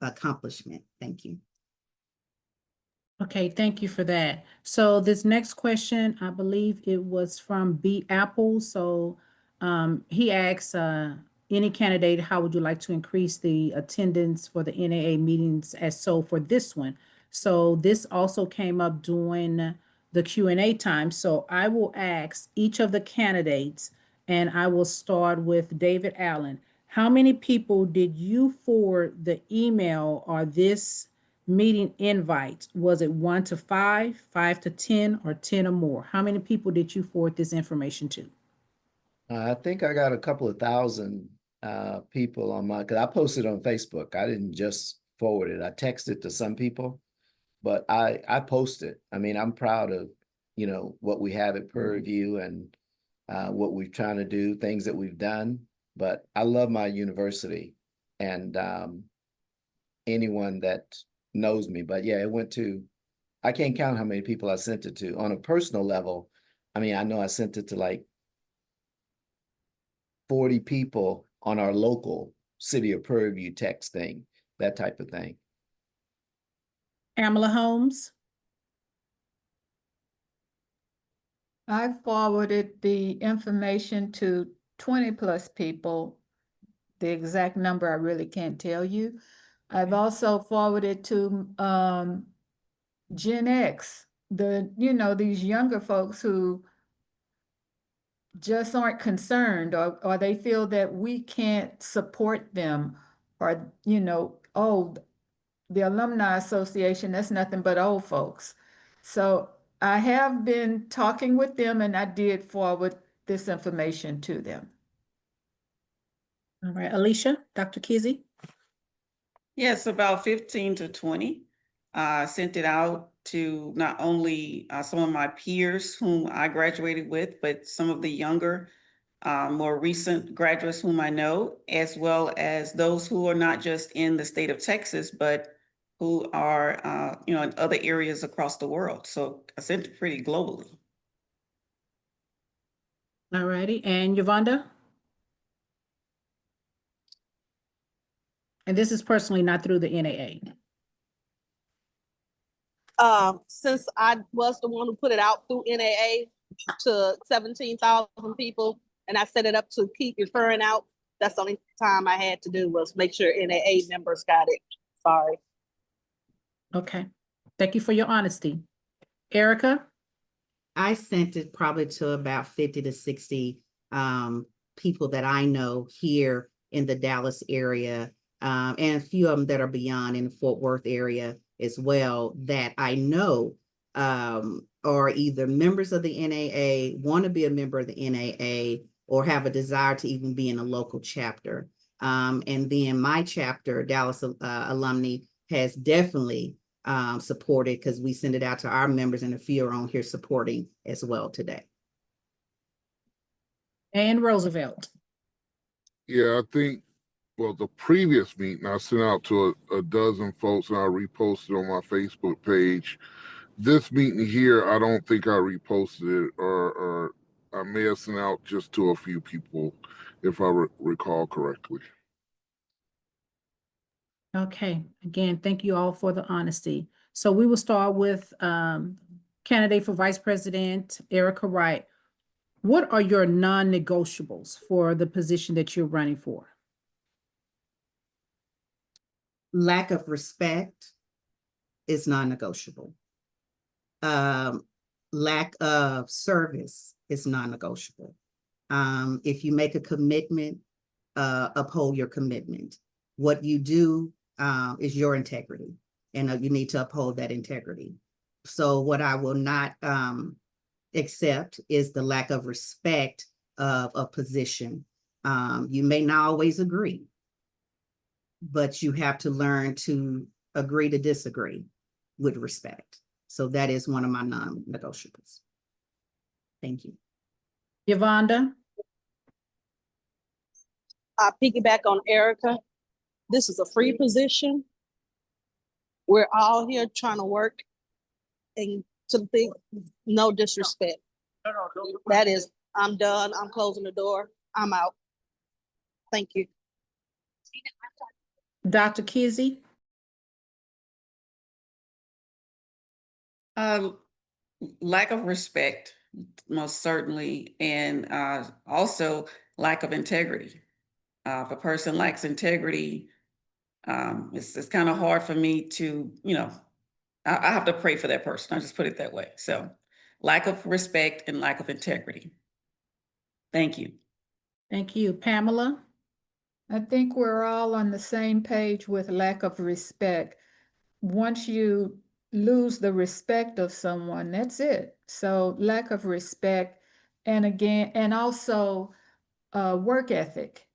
accomplishment. Thank you. Okay, thank you for that. So this next question, I believe it was from B Apple. So he asks, any candidate, how would you like to increase the attendance for the NAA meetings as so for this one? So this also came up during the Q&A time. So I will ask each of the candidates, and I will start with David Allen. How many people did you forward the email or this meeting invite? Was it 1 to 5, 5 to 10, or 10 or more? How many people did you forward this information to? I think I got a couple of thousand people on because I posted on Facebook. I didn't just forward it. I texted to some people, but I posted. I mean, I'm proud of, what we have at Prairie View and what we're trying to do, things that we've done. But I love my university and anyone that knows me. But yeah, I can't count how many people I sent it to. On a personal level, I mean, I know I sent it to like 40 people on our local City of Prairie View text thing, that type of thing. Pamela Holmes? I forwarded the information to 20 plus people. The exact number I really can't tell you. I've also forwarded to Gen X, these younger folks who just aren't concerned, or they feel that we can't support them, or, oh, the Alumni Association, that's nothing but old folks. So I have been talking with them, and I did forward this information to them. All right, Alicia, Dr. Kizzy? Yes, about 15 to 20. Sent it out to not only some of my peers whom I graduated with, but some of the younger, more recent graduates whom I know, as well as those who are not just in the state of Texas, but who are, in other areas across the world. So I sent it pretty globally. All righty, and Yvonne? And this is personally not through the NAA. Since I was the one who put it out through NAA to 17,000 people, and I set it up to keep referring out, that's the only time I had to do was make sure NAA members got it. Sorry. Okay. Thank you for your honesty. Erica? I sent it probably to about 50 to 60 people that I know here in the Dallas area, and a few of them that are beyond in the Fort Worth area as well, that I know are either members of the NAA, want to be a member of the NAA, or have a desire to even be in a local chapter. And then my chapter, Dallas Alumni, has definitely supported, because we send it out to our members, and a few are on here supporting as well today. And Roosevelt. Yeah, I think, well, the previous meeting I sent out to a dozen folks, and I reposted on my Facebook page. This meeting here, I don't think I reposted it, or I may have sent out just to a few people, if I recall correctly. Okay. Again, thank you all for the honesty. So we will start with candidate for Vice President, Erica Wright. What are your non-negotiables for the position that you're running for? Lack of respect is non-negotiable. Lack of service is non-negotiable. If you make a commitment, uphold your commitment. What you do is your integrity, and you need to uphold that integrity. So what I will not accept is the lack of respect of a position. You may not always agree, but you have to learn to agree to disagree with respect. So that is one of my non-negotiables. Thank you. Yvonda? I piggyback on Erica. This is a free position. We're all here trying to work, and to think, no disrespect. That is, I'm done. I'm closing the door. I'm out. Thank you. Dr. Kizzy? Lack of respect, most certainly, and also lack of integrity. If a person lacks integrity, it's kind of hard for me to, I have to pray for that person. I'll just put it that way. So lack of respect and lack of integrity. Thank you. Thank you. Pamela? I think we're all on the same page with lack of respect. Once you lose the respect of someone, that's it. So lack of respect, and again, and also work ethic.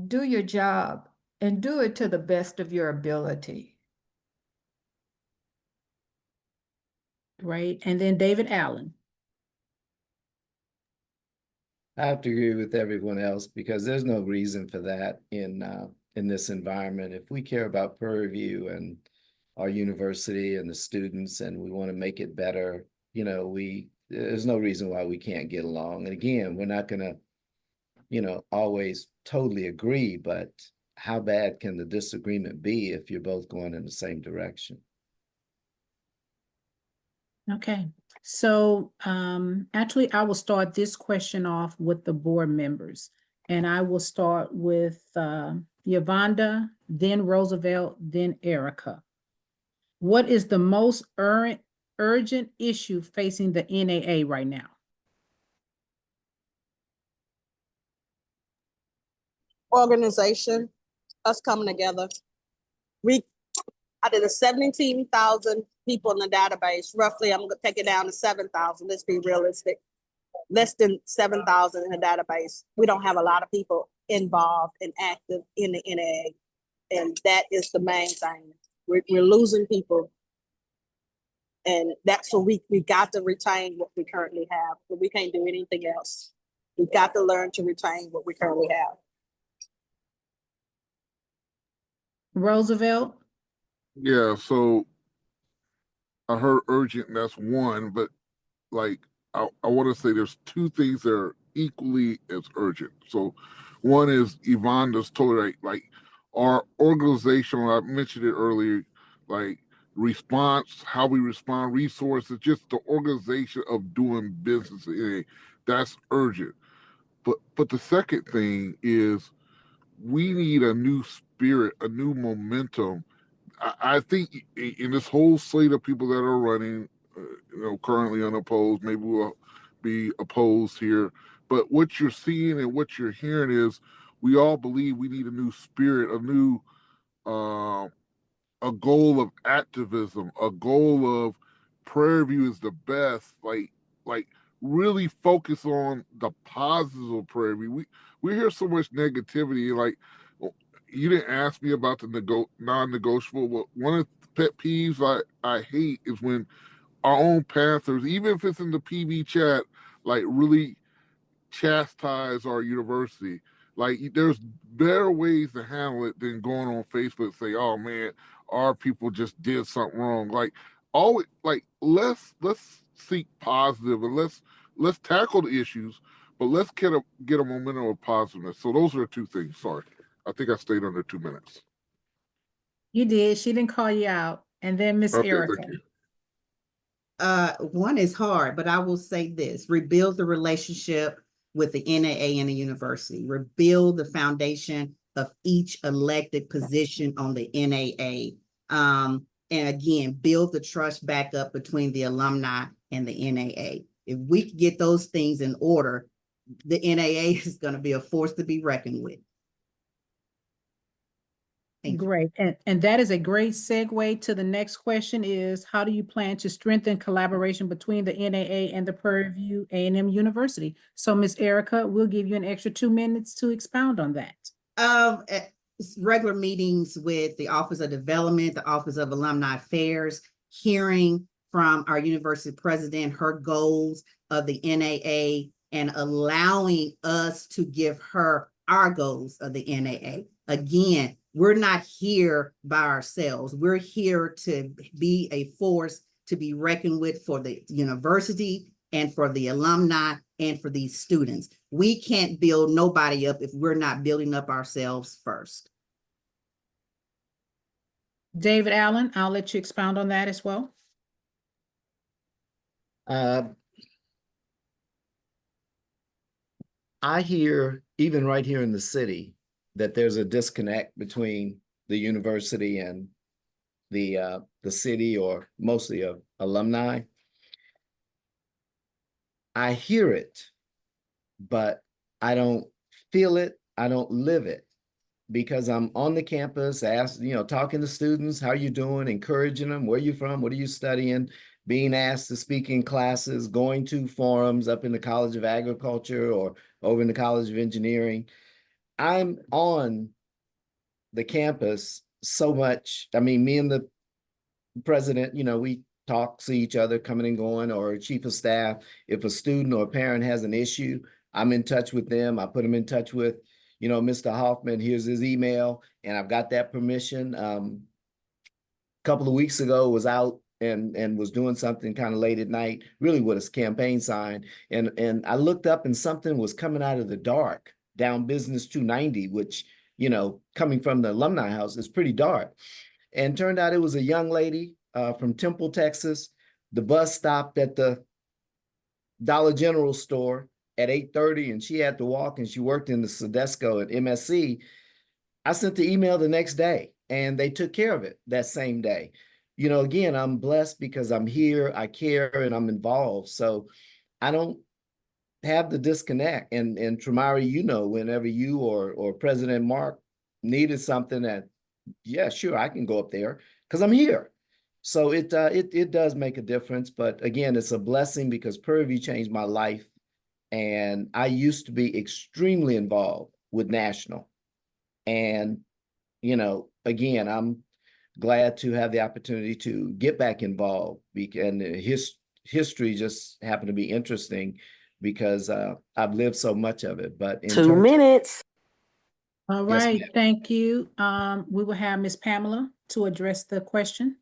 Do your job and do it to the best of your ability. Great. And then David Allen. I have to agree with everyone else, because there's no reason for that in this environment. If we care about Prairie View and our university and the students, and we want to make it better, there's no reason why we can't get along. And again, we're not going to, always totally agree, but how bad can the disagreement be if you're both going in the same direction? Okay. So actually, I will start this question off with the board members. And I will start with Yvonda, then Roosevelt, then Erica. What is the most urgent issue facing the NAA right now? Organization, us coming together. Out of the 17,000 people in the database, roughly, I'm gonna take it down to 7,000. Let's be realistic. Less than 7,000 in the database. We don't have a lot of people involved and active in the NAA, and that is the main thing. We're losing people, and that's what we got to retain what we currently have, but we can't do anything else. We got to learn to retain what we currently have. Roosevelt? Yeah, so I heard urgent, and that's one, but like I want to say there's two things that are equally as urgent. So one is Yvonne's totally right. Like our organization, I mentioned it earlier, like response, how we respond, resources, just the organization of doing business. That's urgent. But the second thing is we need a new spirit, a new momentum. I think in this whole slate of people that are running, currently unopposed, maybe we'll be opposed here. But what you're seeing and what you're hearing is we all believe we need a new spirit, uh, a goal of activism, a goal of Prairie View is the best. Like really focus on the positives of Prairie View. We hear so much negativity. Like you didn't ask me about the non-negotiable, but one of the pet peeves I hate is when our own Panthers, even if it's in the PV chat, like really chastise our university. Like there's better ways to handle it than going on Facebook and say, "Oh man, our people just did something wrong." Like always, like let's seek positive and let's tackle the issues, but let's get a momentum of positiveness. So those are the two things. Sorry, I think I stayed under 2 minutes. You did. She didn't call you out. And then Miss Okay, Erica. thank you. One is hard, but I will say this: rebuild the relationship with the NAA and the university, rebuild the foundation of each elected position on the NAA. And again, build the trust back up between the alumni and the NAA. If we can get those things in order, the NAA is going to be a force to be reckoned with. Thank you. Great. And that is a great segue to the next question is, how do you plan to strengthen collaboration between the NAA and the Prairie View A&M University? So Miss Erica, we'll give you an extra 2 minutes to expound on that. Regular meetings with the Office of Development, the Office of Alumni Affairs, hearing from our university president, her goals of the NAA, and allowing us to give her our goals of the NAA. Again, we're not here by ourselves. We're here to be a force to be reckoned with for the university and for the alumni and for these students. We can't build nobody up if we're not building up ourselves first. David Allen, I'll let you expound on that as well. I hear, even right here in the city, that there's a disconnect between the university and the city, or mostly of alumni. I hear it, but I don't feel it. I don't live it, because I'm on the campus, talking to students, how you doing, encouraging them, where you from, what are you studying, being asked to speak in classes, going to forums up in the College of Agriculture or over in the College of Engineering. I'm on the campus so much. I mean, me and the president, we talk, see each other coming and going, or chief of staff. If a student or a parent has an issue, I'm in touch with them. I put them in touch with, Mr. Hoffman. Here's his email, and I've got that permission. A couple of weeks ago, was out and was doing something kind of late at night, really with his campaign sign, and I looked up and something was coming out of the dark down Business 290, which, coming from the Alumni House is pretty dark. And turned out it was a young lady from Temple, Texas. The bus stopped at the Dollar General store at 8:30, and she had to walk, and she worked in the Sodesco at MSC. I sent the email the next day, and they took care of it that same day. Again, I'm blessed because I'm here, I care, and I'm involved. So I don't have the disconnect. And Tramari, whenever you or President Mark needed something, that, yeah, sure, I can go up there because I'm here. So it does make a difference. But again, it's a blessing because Prairie View changed my life. And I used to be extremely involved with national. And, again, I'm glad to have the opportunity to get back involved. And his history just happened to be interesting because I've lived so much of it. But in 2 minutes. All Yes, right, ma'am. thank you. We will have Miss Pamela to address the question.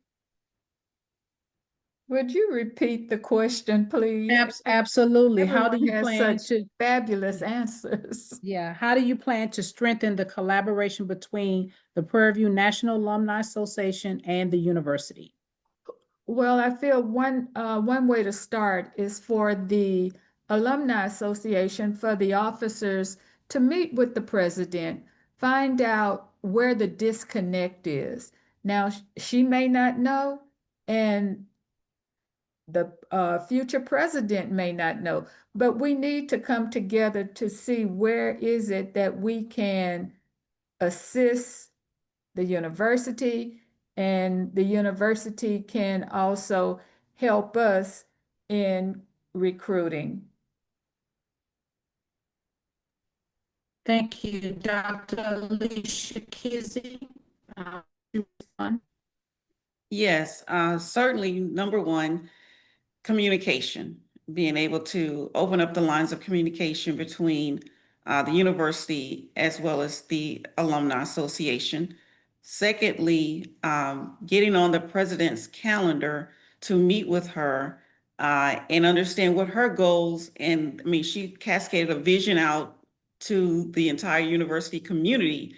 Would you repeat the question, please? Absolutely. How do Everyone you has plan such to, fabulous answers. yeah, how do you plan to strengthen the collaboration between the Prairie View National Alumni Association and the university? Well, I feel one way to start is for the Alumni Association, for the officers to meet with the president, find out where the disconnect is. Now, she may not know, and the future president may not know, but we need to come together to see where is it that we can assist the university, and the university can also help us in recruiting. Thank you, Dr. Alicia Kizzy. You respond? Yes, certainly, number one, communication, being able to open up the lines of communication between the university as well as the Alumni Association. Secondly, getting on the president's calendar to meet with her and understand what her goals, and I mean, she cascaded a vision out to the entire university community.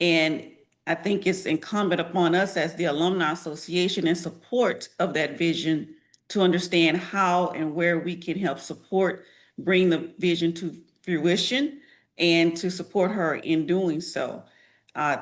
And I think it's incumbent upon us as the Alumni Association in support of that vision to understand how and where we can help support, bring the vision to fruition, and to support her in doing so.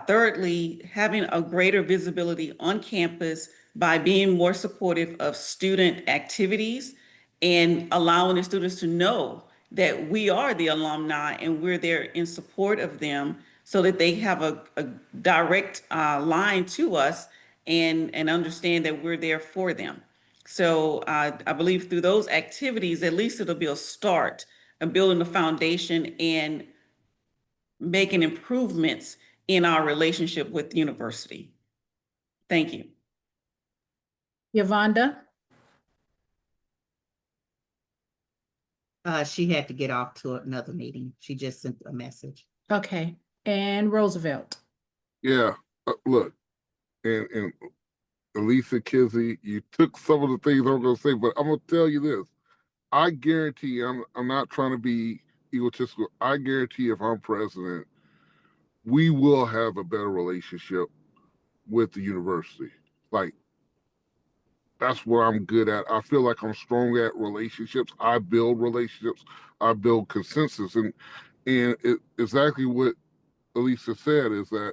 Thirdly, having a greater visibility on campus by being more supportive of student activities and allowing the students to know that we are the alumni and we're there in support of them so that they have a direct line to us and understand that we're there for them. So I believe through those activities, at least it'll be a start of building the foundation and making improvements in our relationship with the university. Thank you. Yolanda? She had to get off to another meeting. She just sent a message. Okay. And Roosevelt? Yeah, look, and Elisa Kizzy, you took some of the things I'm going to say, but I'm going to tell you this. I guarantee, I'm not trying to be egotistical. I guarantee if I'm president, we will have a better relationship with the university. Like, that's where I'm good at. I feel like I'm strong at relationships. I build relationships. I build consensus. And exactly what Elisa said is that,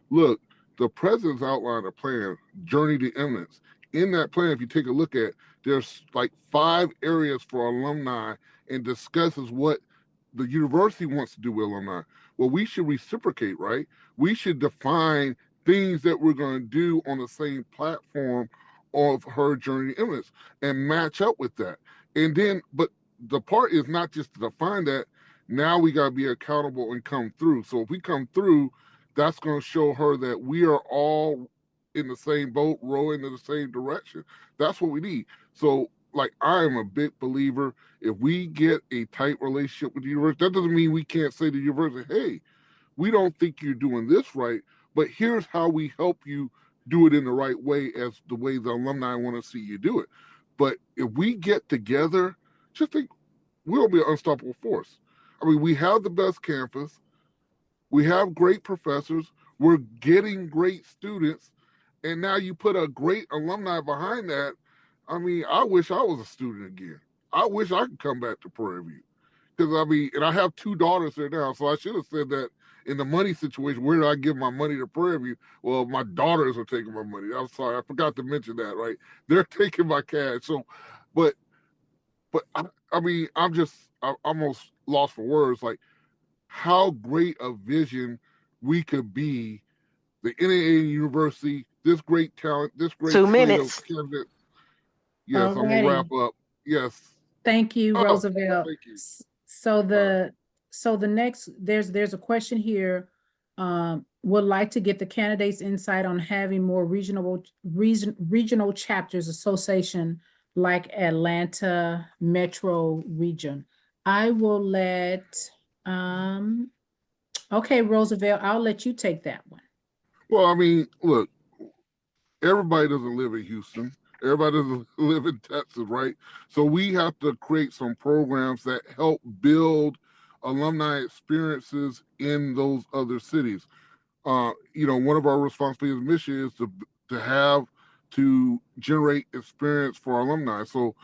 look, the president's outlined a plan, Journey to Eminence. In that plan, if you take a look at, there's like 5 areas for alumni and discusses what the university wants to do with alumni. Well, we should reciprocate, right? We should define things that we're going to do on the same platform of her Journey to Eminence and match up with that. And then, but the part is not just to define that. Now we got to be accountable and come through. So if we come through, that's going to show her that we are all in the same boat, rowing in the same direction. That's what we need. So, like, I am a big believer. If we get a tight relationship with the university, that doesn't mean we can't say to the university, hey, we don't think you're doing this right, but here's how we help you do it in the right way, as the way the alumni want to see you do it. But if we get together, just think we'll be an unstoppable force. I mean, we have the best campus, we have great professors, we're getting great students, and now you put a great alumni behind that. I mean, I wish I was a student again. I wish I could come back to Prairie View. Because I mean, and I have 2 daughters there now, so I should have said that in the money situation. Where do I give my money to Prairie View? Well, my daughters are taking my money. I'm sorry, I forgot to mention that. Right, they're taking my cash. So, but I mean, I'm almost lost for words. Like, how great a vision we could be. The NAA University, this great talent, this great 2 slate of minutes. candidates. Yes, I'm gonna Alrighty. wrap up. Yes. Thank you, Oh, Roosevelt. thank you. So the next, there's a question here. Would like to get the candidates' insight on having more regional chapters association like Atlanta Metro Region. I will let, okay, Roosevelt, I'll let you take that one. Well, I mean, look, everybody doesn't live in Houston. Everybody doesn't live in Texas, right? So we have to create some programs that help build alumni experiences in those other cities. You know, one of our responsibilities and mission is to have to generate experience for alumni. So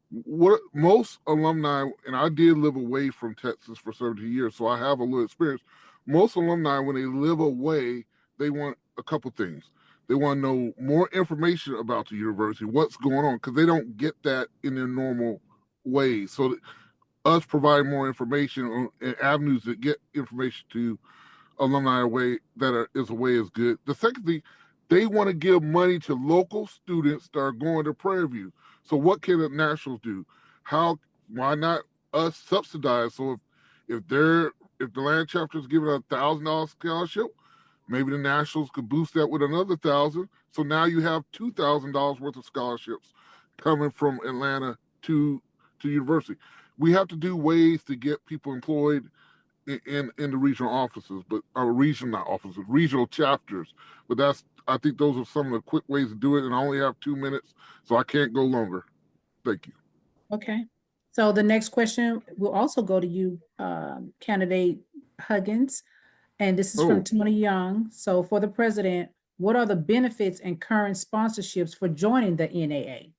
what most alumni, and I did live away from Texas for 17 years, so I have a little experience. Most alumni, when they live away, they want a couple things. They want to know more information about the university, what's going on, because they don't get that in their normal way. So us providing more information and avenues to get information to alumni away is away is good. The second thing, they want to give money to local students that are going to Prairie View. So what can the nationals do? Why not us subsidize? So if the land chapter is giving a $1,000 scholarship, maybe the nationals could boost that with another 1,000. So now you have $2,000 worth of scholarships coming from Atlanta to university. We have to do ways to get people employed in the regional offices, but regional offices, regional chapters. But I think those are some of the quick ways to do it. And I only have 2 minutes, so I can't go longer. Thank you. Okay. So the next question will also go to you, candidate Huggins, and this is from Oh. Tony Young. So for the president, what are the benefits and current sponsorships for joining the NAA?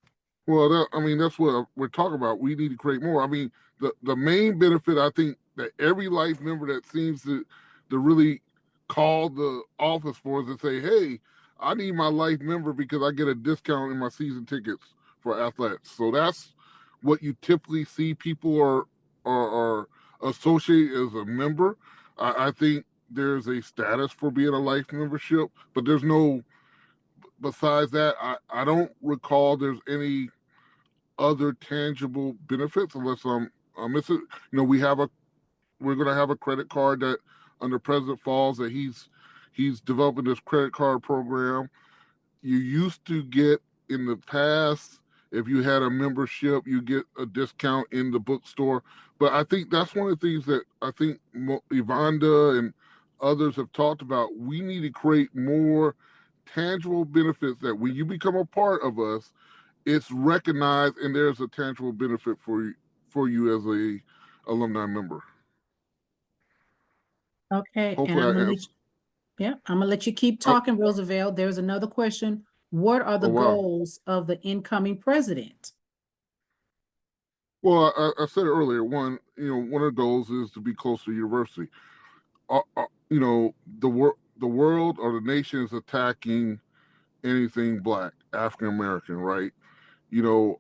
Well, that's what we're talking about. We need to create more. I mean, the main benefit, I think, that every life member that seems to really call the office for us and say, hey, I need my life member because I get a discount in my season tickets for athletics. So that's what you typically see people are associated as a member. I think there's a status for being a life membership, but there's no, besides that, I don't recall there's any other tangible benefits unless I'm missing. You know, we're going to have a credit card that under President Falls that he's developing this credit card program. You used to get in the past, if you had a membership, you get a discount in the bookstore. But I think that's one of the things that I think Yvonda and others have talked about. We need to create more tangible benefits that when you become a part of us, it's recognized and there's a tangible benefit for you as a alumni member. Okay, and Hopefully I'm I gonna let answered. I'm gonna let you keep Oh, talking, Roosevelt. There's another question. What are the oh wow. goals of the incoming president? Well, I said it earlier. One of the goals is to be close to university. The world or the nation is attacking anything Black, African American, right?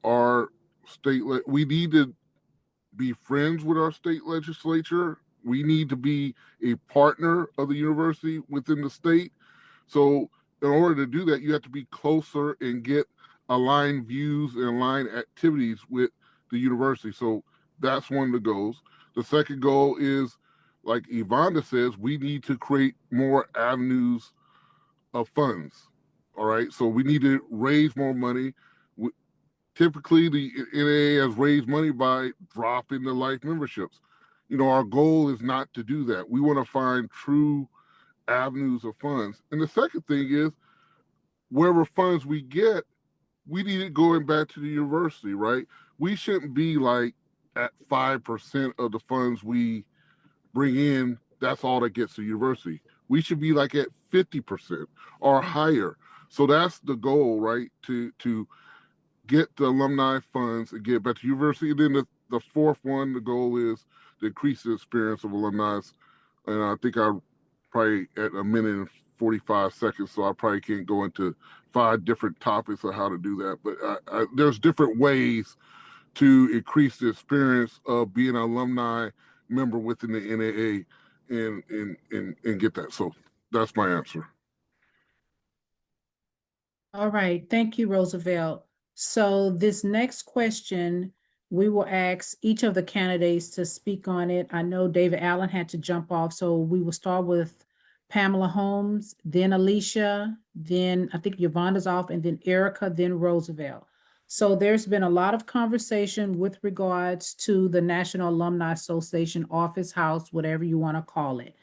Our we need to be friends with our state legislature. We need to be a partner of the university within the state. So in order to do that, you have to be closer and get aligned views and aligned activities with the university. So that's one of the goals. The second goal is, like Yvonda says, we need to create more avenues of funds. All right. So we need to raise more money. Typically, the NAA has raised money by dropping the life memberships. Our goal is not to do that. We want to find true avenues of funds. And the second thing is, wherever funds we get, we need it going back to the university, right? We shouldn't be like at 5% of the funds we bring in, that's all that gets to university. We should be like at 50% or higher. So that's the goal, right? To get the alumni funds and get back to university. And then the fourth one, the goal is to increase the experience of alumni. And I think I probably at a minute and 45 seconds, so I probably can't go into 5 different topics of how to do that. But there's different ways to increase the experience of being an alumni member within the NAA and get that. So that's my answer. All right, thank you, Roosevelt. So this next question, we will ask each of the candidates to speak on it. I know David Allen had to jump off, so we will start with Pamela Holmes, then Alicia, then I think Yvonne's off, and then Erica, then Roosevelt. So there's been a lot of conversation with regards to the National Alumni Association office house, whatever you want to call it.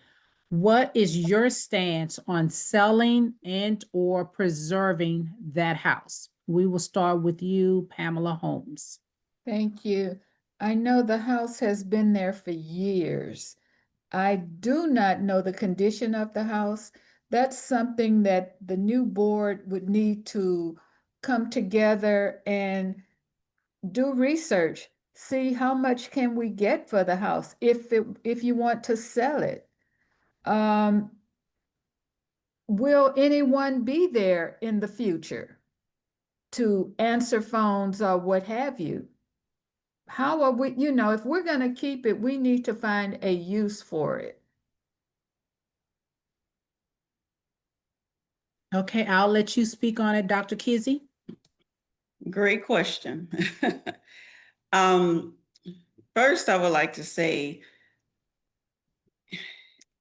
What is your stance on selling and or preserving that house? We will start with you, Pamela Holmes. Thank you. I know the house has been there for years. I do not know the condition of the house. That's something that the new board would need to come together and do research, see how much can we get for the house if you want to sell it. Will anyone be there in the future to answer phones or what have you? How are we, if we're going to keep it, we need to find a use for it. Okay, I'll let you speak on it, Dr. Kizzy. Great question. First, I would like to say,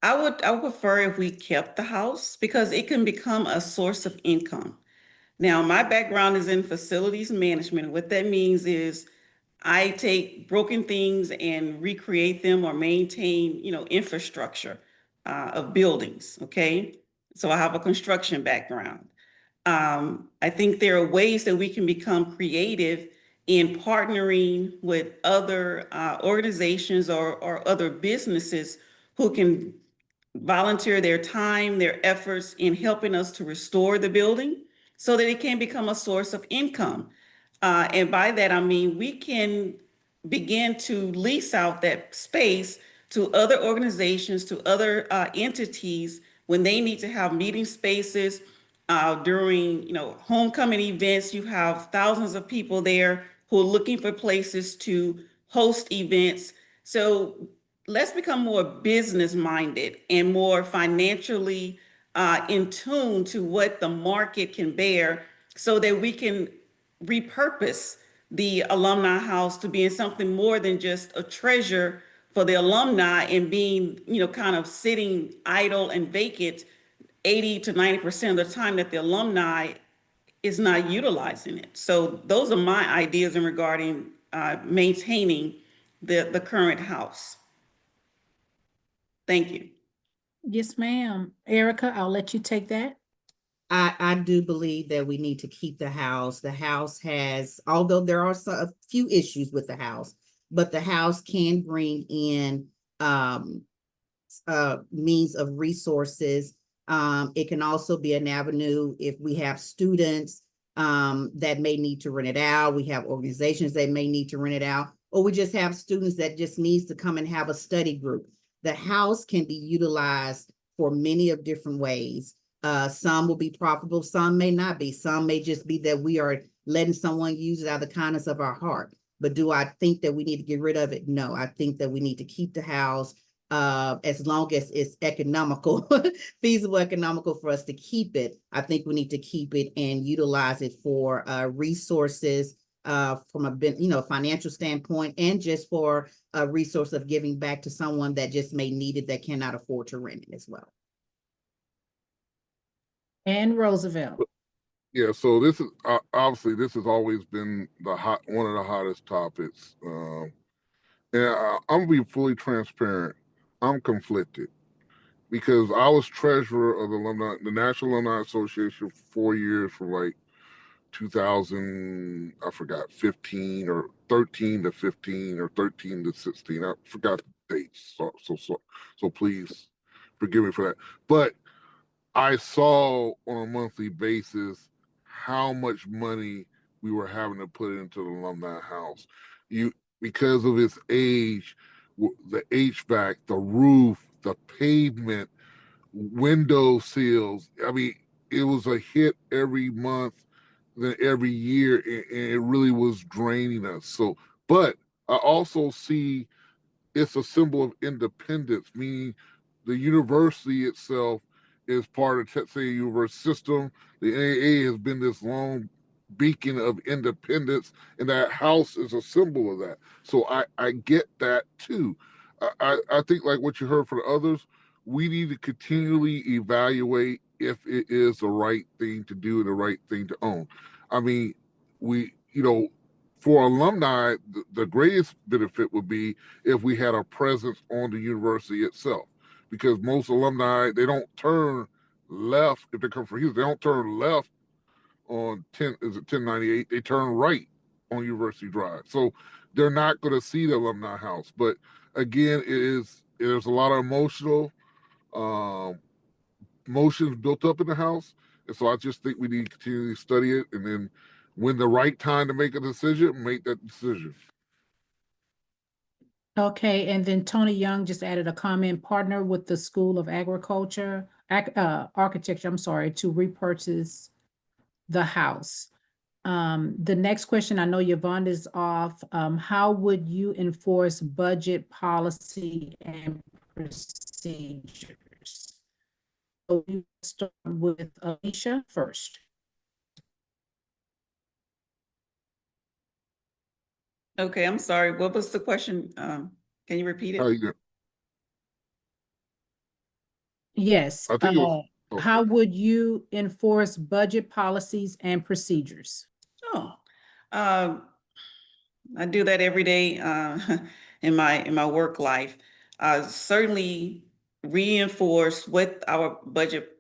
I would prefer if we kept the house because it can become a source of income. Now, my background is in facilities management. What that means is I take broken things and recreate them or maintain, infrastructure of buildings. Okay. So I have a construction background. I think there are ways that we can become creative in partnering with other organizations or other businesses who can volunteer their time, their efforts in helping us to restore the building so that it can become a source of income. And by that, I mean we can begin to lease out that space to other organizations, to other entities when they need to have meeting spaces during, homecoming events. You have thousands of people there who are looking for places to host events. So let's become more business minded and more financially in tune to what the market can bear so that we can repurpose the alumni house to being something more than just a treasure for the alumni and being, kind of sitting idle and vacant 80 to 90% of the time that the alumni is not utilizing it. So those are my ideas in regarding maintaining the current house. Thank you. Yes, ma'am. Erica, I'll let you take that. I do believe that we need to keep the house. The house has, although there are a few issues with the house, but the house can bring in means of resources. It can also be an avenue if we have students that may need to rent it out. We have organizations that may need to rent it out, or we just have students that just needs to come and have a study group. The house can be utilized for many of different ways. Some will be profitable, some may not be. Some may just be that we are letting someone use it out of the kindness of our heart. But do I think that we need to get rid of it? No, I think that we need to keep the house as long as it's economical, feasible, economical for us to keep it. I think we need to keep it and utilize it for resources from a financial standpoint, and just for a resource of giving back to someone that just may need it that cannot afford to rent it as well. And Roosevelt. Yeah, so this is obviously this has always been one of the hottest topics. And I'm gonna be fully transparent. I'm conflicted because I was treasurer of the National Alumni Association for 4 years, from like 2000, I forgot, 15 or 13 to 15 or 13 to 16. I forgot the dates. So please forgive me for that. But I saw on a monthly basis how much money we were having to put into the alumni house. Because of its age, the HVAC, the roof, the pavement, window seals. I mean, it was a hit every month, then every year, and it really was draining us. So, but I also see it's a symbol of independence, meaning the university itself is part of Texas University system. The NAA has been this long beacon of independence, and that house is a symbol of that. So I get that too. I think, like what you heard from others, we need to continually evaluate if it is the right thing to do and the right thing to own. I mean, for alumni, the greatest benefit would be if we had a presence on the university itself, because most alumni, they don't turn left if they come from Houston. They don't turn left on 1098. They turn right on University Drive. So they're not going to see the alumni house. But again, there's a lot of emotions built up in the house. And so I just think we need to continually study it, and then when the right time to make a decision, make that decision. Okay, and then Tony Young just added a comment, partner with the School of Agriculture, Architecture, I'm sorry, to repurchase the house. The next question, I know Yvonne is off. How would you enforce budget policy and procedures? So we start with Alicia first. Okay, I'm sorry. What was the question? Can you repeat How it? you doing? Yes, I think it was. Oh, how would you enforce budget policies and procedures? Oh, um, I do that every day in my work life. Certainly reinforce what our budget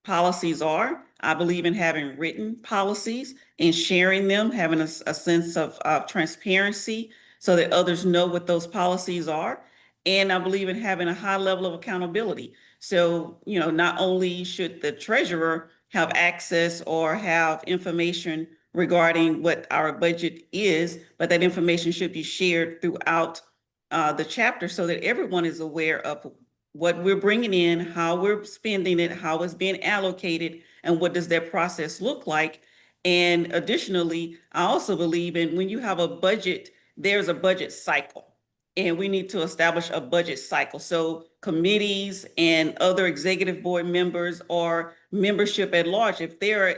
policies are. I believe in having written policies and sharing them, having a sense of transparency so that others know what those policies are. And I believe in having a high level of accountability. So, not only should the treasurer have access or have information regarding what our budget is, but that information should be shared throughout the chapter so that everyone is aware of what we're bringing in, how we're spending it, how it's being allocated, and what does that process look like. And additionally, I also believe in when you have a budget, there's a budget cycle. And we need to establish a budget cycle. So committees and other executive board members or membership at large, if there are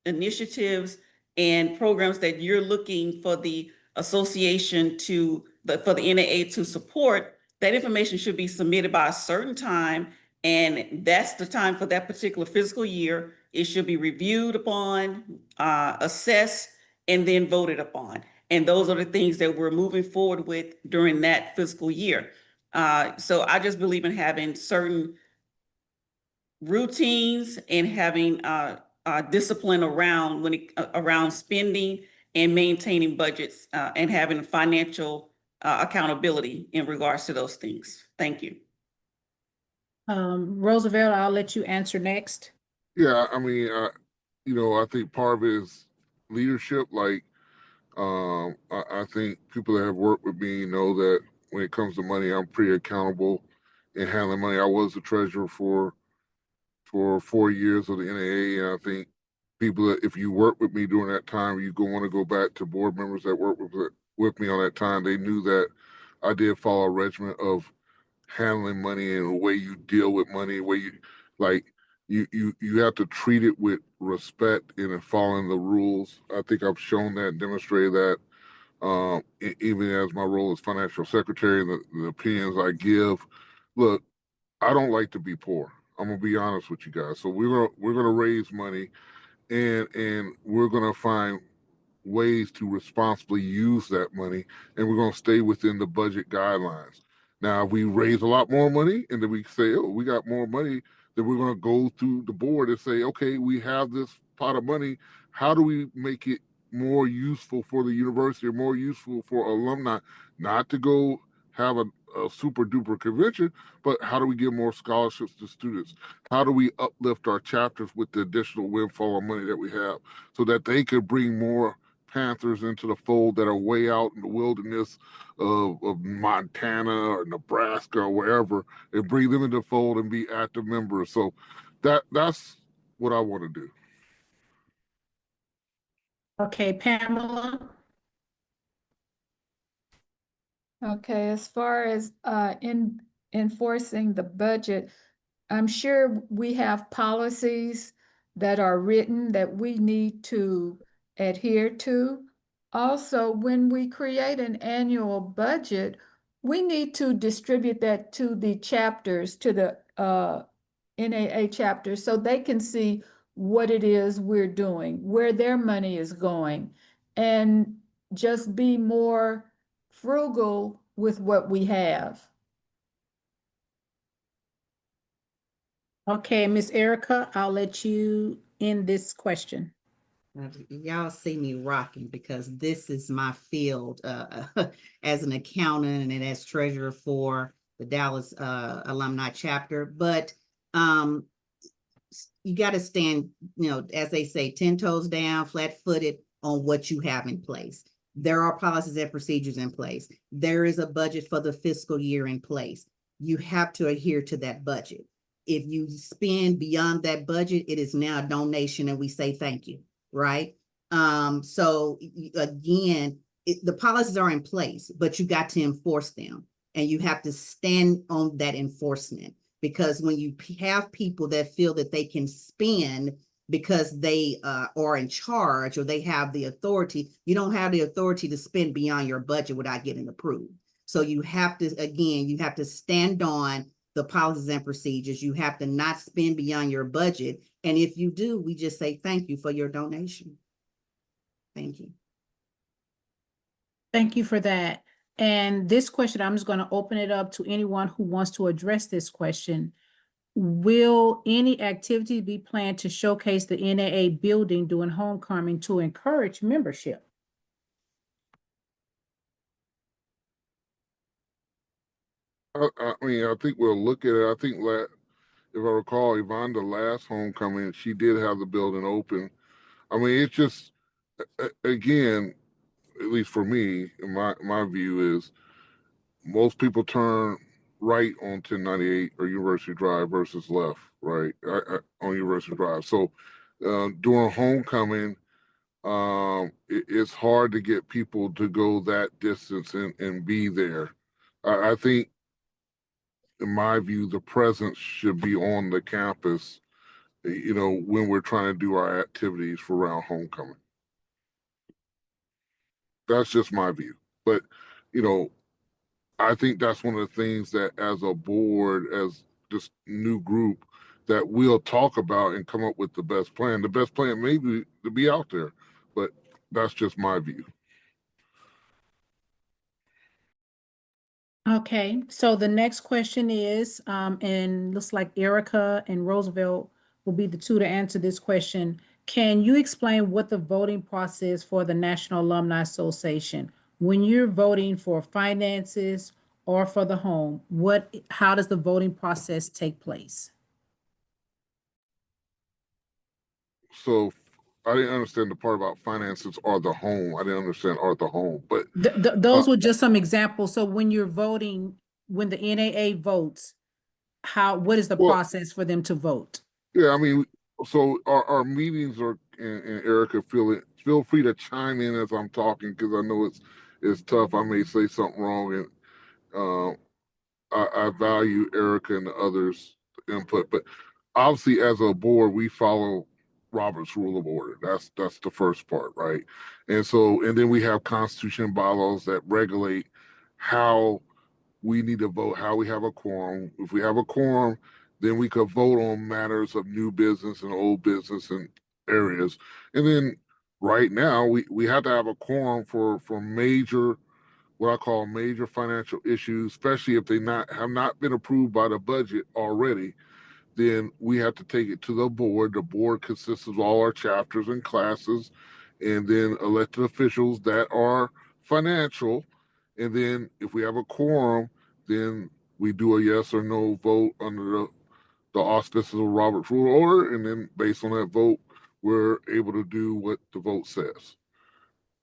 initiatives and programs that you're looking for the association for the NAA to support, that information should be submitted by a certain time. And that's the time for that particular fiscal year. It should be reviewed upon, assessed, and then voted upon. And those are the things that we're moving forward with during that fiscal year. So I just believe in having certain routines and having discipline around spending and maintaining budgets and having financial accountability in regards to those things. Thank you. Roosevelt, I'll let you answer next. Yeah, I mean, I think part of it is leadership. Like, I think people that have worked with me know that when it comes to money, I'm pretty accountable in handling money. I was the treasurer for 4 years of the NAA, and I think people that if you work with me during that time, you want to go back to board members that worked with me on that time. They knew that I did follow a regimen of handling money and the way you deal with money, where you like you have to treat it with respect and in following the rules. I think I've shown that and demonstrated that even as my role as financial secretary and the opinions I give. Look, I don't like to be poor. I'm gonna be honest with you guys. So we're gonna raise money, and we're gonna find ways to responsibly use that money, and we're going to stay within the budget guidelines. Now, if we raise a lot more money and then we say, oh, we got more money, then we're going to go through the board and say, okay, we have this pot of money. How do we make it more useful for the university or more useful for alumni? Not to go have a super duper convention, but how do we give more scholarships to students? How do we uplift our chapters with the additional windfall of money that we have so that they could bring more Panthers into the fold that are way out in the wilderness of Montana or Nebraska or wherever, and bring them into the fold and be active members. So that's what I want to do. Okay, Pamela. Okay, as far as in enforcing the budget, I'm sure we have policies that are written that we need to adhere to. Also, when we create an annual budget, we need to distribute that to the chapters, to the NAA chapters, so they can see what it is we're doing, where their money is going, and just be more frugal with what we have. Okay, Miss Erica, I'll let you end this question. Y'all see me rocking because this is my field as an accountant and as treasurer for the Dallas alumni chapter. But you got to stand, as they say, 10 toes down, flat-footed on what you have in place. There are policies and procedures in place. There is a budget for the fiscal year in place. You have to adhere to that budget. If you spend beyond that budget, it is now a donation and we say thank you, right? So again, the policies are in place, but you got to enforce them and you have to stand on that enforcement, because when you have people that feel that they can spend because they are in charge or they have the authority, you don't have the authority to spend beyond your budget without getting approved. So you have to, again, you have to stand on the policies and procedures. You have to not spend beyond your budget. And if you do, we just say thank you for your donation. Thank you. Thank you for that. And this question, I'm just going to open it up to anyone who wants to address this question. Will any activity be planned to showcase the NAA building during homecoming to encourage membership? I mean, I think we'll look at it. I think if I recall, Yvonne, the last homecoming, she did have the building open. I mean, it's just, again, at least for me, in my view is most people turn right on 1098 or University Drive versus left, right, on University Drive. So during homecoming, it's hard to get people to go that distance and be there. I think, in my view, the presence should be on the campus, when we're trying to do our activities for around homecoming. That's just my view. But, I think that's one of the things that as a board, as this new group, that we'll talk about and come up with the best plan. The best plan may be to be out there, but that's just my view. Okay, so the next question is, and looks like Erica and Roosevelt will be the two to answer this question. Can you explain what the voting process for the National Alumni Association, when you're voting for finances or for the home, how does the voting process take place? So I didn't understand the part about finances or the home. I didn't understand or the home, but Those were just some examples. So when you're voting, when the NAA votes, what is the well, process for them to vote? yeah, I mean, so our meetings are, and Erica, feel free to chime in as I'm talking, because I know it's tough. I may say something wrong, and I value Erica and the others' input, but obviously as a board, we follow Robert's Rule of Order. That's the first part, right? And then we have constitution and bylaws that regulate how we need to vote, how we have a quorum. If we have a quorum, then we could vote on matters of new business and old business and areas. And then right now, we have to have a quorum for major, what I call major financial issues, especially if they have not been approved by the budget already. Then we have to take it to the board. The board consists of all our chapters and classes, and then elected officials that are financial. And then if we have a quorum, then we do a yes or no vote under the auspices of Robert's Rule of Order. And then based on that vote, we're able to do what the vote says.